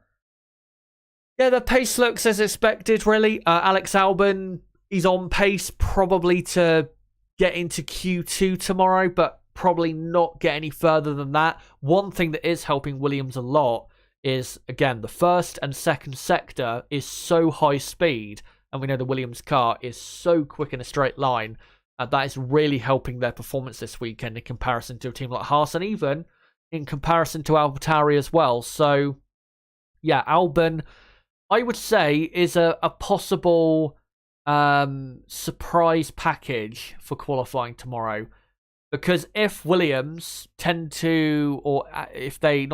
yeah, the pace looks as expected, really. Alex Albon, he's on pace probably to get into Q2 tomorrow, but probably not get any further than that. One thing that is helping Williams a lot is, again, the first and second sector is so high speed, and we know the Williams car is so quick in a straight line. That is really helping their performance this weekend in comparison to a team like Haas, and even in comparison to AlphaTauri as well. So, yeah, Albon, I would say, is a possible surprise package for qualifying tomorrow, because if Williams if they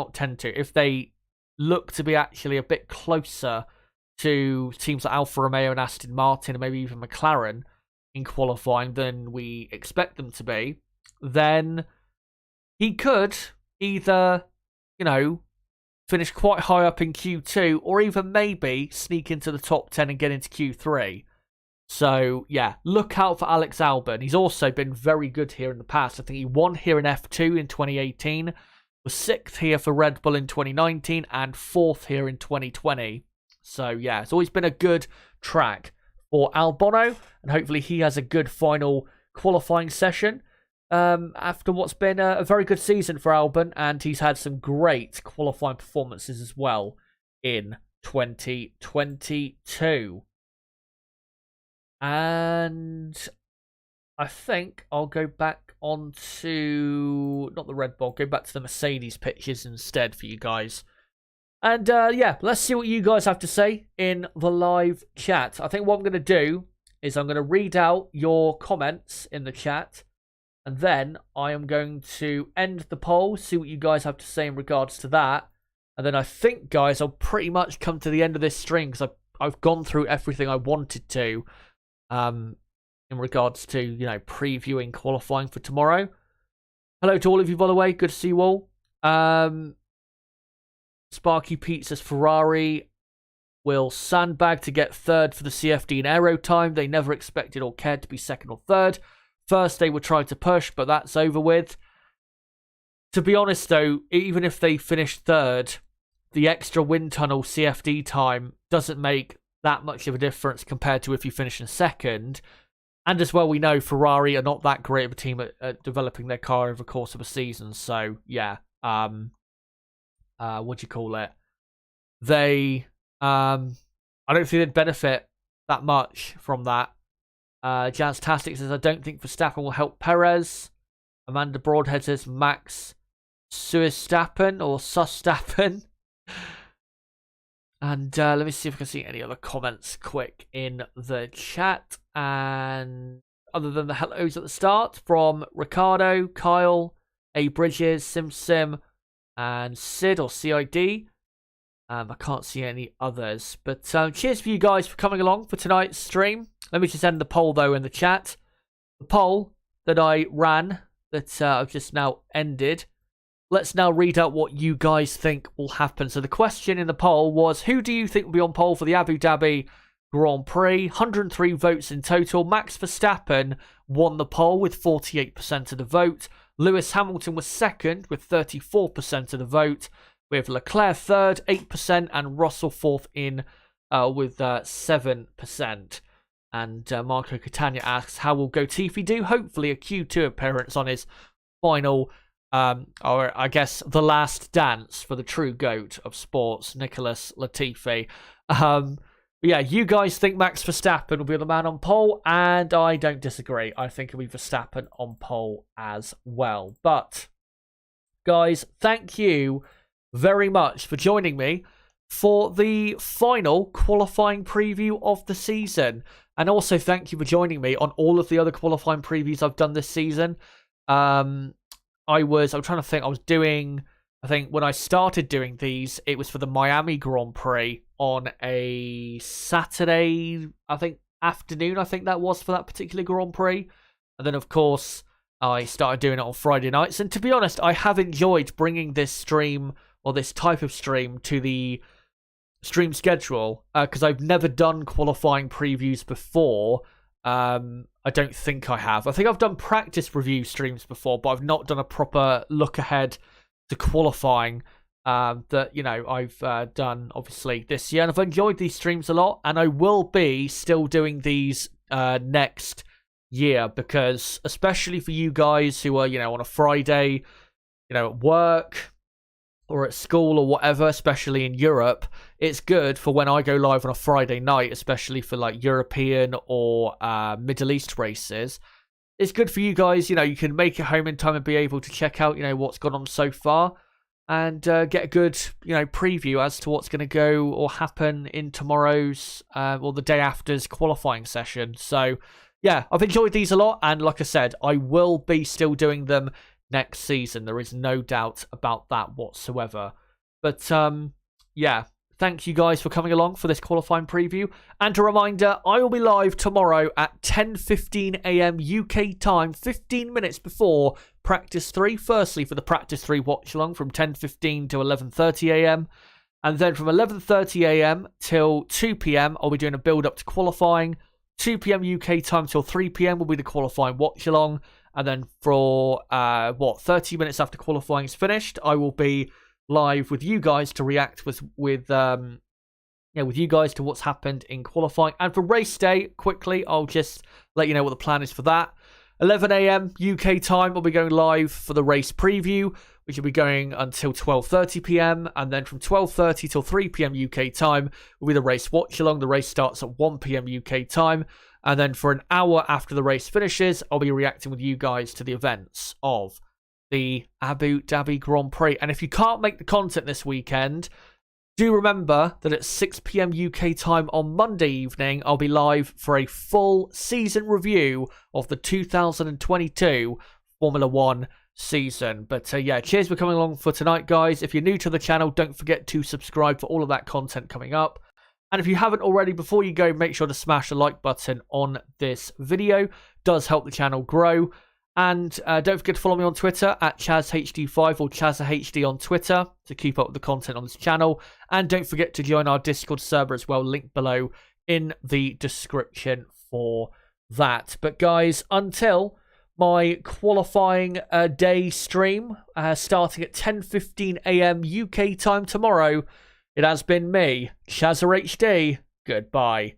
look to be actually a bit closer to teams like Alfa Romeo and Aston Martin, and maybe even McLaren in qualifying than we expect them to be, then he could either, finish quite high up in Q2, or even maybe sneak into the top 10 and get into Q3. So, yeah, look out for Alex Albon. He's also been very good here in the past. I think he won here in F2 in 2018, was 6th here for Red Bull in 2019, and 4th here in 2020. So, yeah, it's always been a good track for Albono, and hopefully he has a good final qualifying session after what's been a very good season for Albon, and he's had some great qualifying performances as well in 2022. And I think I'll go back onto, not the Red Bull, go back to the Mercedes pictures instead for you guys. And yeah, let's see what you guys have to say in the live chat. I think what I'm going to do is I'm going to read out your comments in the chat, and then I am going to end the poll, see what you guys have to say in regards to that. And then I think, guys, I'll pretty much come to the end of this stream, because I've gone through everything I wanted to in regards to, previewing qualifying for tomorrow. Hello to all of you, by the way. Good to see you all. Sparky Pete says Ferrari will sandbag to get third for the CFD in aero time. They never expected or cared to be second or third. First, they were trying to push, but that's over with. To be honest, though, even if they finish third, the extra wind tunnel CFD time doesn't make that much of a difference compared to if you finish in second. And as well, we know Ferrari are not that great of a team at developing their car over the course of a season. So, yeah. What do you call it? They, I don't think they'd benefit that much from that. Jans Tastic says, I don't think Verstappen will help Perez. Amanda Broadhead says, Max Suestappen or Sustappen. And let me see if I can see any other comments quick in the chat. And other than the hellos at the start from Ricardo, Kyle, A. Bridges, Sim, and Sid or CID. I can't see any others. But cheers for you guys for coming along for tonight's stream. Let me just end the poll, though, in the chat. The poll that I ran, that I've just now ended. Let's now read out what you guys think will happen. So the question in the poll was, who do you think will be on pole for the Abu Dhabi Grand Prix. 103 votes in total. Max Verstappen won the poll with 48% of the vote. Lewis Hamilton was second with 34% of the vote. We have Leclerc third, 8%, and Russell fourth in with 7%. And Marco Catania asks, how will Latifi do? Hopefully a Q2 appearance on his final, or I guess the last dance for the true GOAT of sports, Nicholas Latifi. Yeah, you guys think Max Verstappen will be the man on pole, and I don't disagree. I think it'll be Verstappen on pole as well. But, guys, thank you very much for joining me for the final qualifying preview of the season. And also thank you for joining me on all of the other qualifying previews I've done this season. I'm trying to think, I think when I started doing these, it was for the Miami Grand Prix on a Saturday, I think, afternoon, I think that was for that particular Grand Prix. And then, of course, I started doing it on Friday nights. And to be honest, I have enjoyed bringing this stream, or this type of stream, to the stream schedule, because I've never done qualifying previews before. I don't think I have. I think I've done practice review streams before, but I've not done a proper look ahead to qualifying that, you know, I've done obviously this year, and I've enjoyed these streams a lot, and I will be still doing these next year, because especially for you guys who are, you know, on a Friday, you know, at work or at school or whatever, especially in Europe, it's good for when I go live on a Friday night, especially for like European or Middle East races. It's good for you guys, you know, you can make it home in time and be able to check out, you know, what's gone on so far, and get a good, you know, preview as to what's going to go or happen in tomorrow's or the day after's qualifying session. So, yeah, I've enjoyed these a lot, and like I said, I will be still doing them next season. There is no doubt about that whatsoever. But, yeah, thank you guys for coming along for this qualifying preview. And a reminder, I will be live tomorrow at 10:15 a.m. UK time, 15 minutes before Practice 3. Firstly, for the Practice 3 watch-along from 10:15 to 11:30 a.m. And then from 11:30 a.m. till 2 p.m, I'll be doing a build-up to qualifying. 2 p.m. UK time till 3 p.m. will be the qualifying watch-along. And then for, 30 minutes after qualifying is finished, I will be live with you guys to react with you guys to what's happened in qualifying. And for race day, quickly, I'll just let you know what the plan is for that. 11 a.m. UK time, I'll be going live for the race preview, which will be going until 12:30 p.m. And then from 12:30 till 3 p.m. UK time will be the race watch along. The race starts at 1 p.m. UK time. And then for an hour after the race finishes, I'll be reacting with you guys to the events of the Abu Dhabi Grand Prix. And if you can't make the content this weekend, do remember that at 6 p.m. UK time on Monday evening, I'll be live for a full season review of the 2022 Formula One season. But yeah, cheers for coming along for tonight, guys. If you're new to the channel, don't forget to subscribe for all of that content coming up. And if you haven't already, before you go, make sure to smash the like button on this video. It does help the channel grow. And don't forget to follow me on Twitter at ChazHD5 or ChazHD on Twitter to keep up with the content on this channel. And don't forget to join our Discord server as well, link below in the description for that. But guys, until my qualifying day stream starting at 10:15 a.m. UK time tomorrow, it has been me, ChazHD. Goodbye.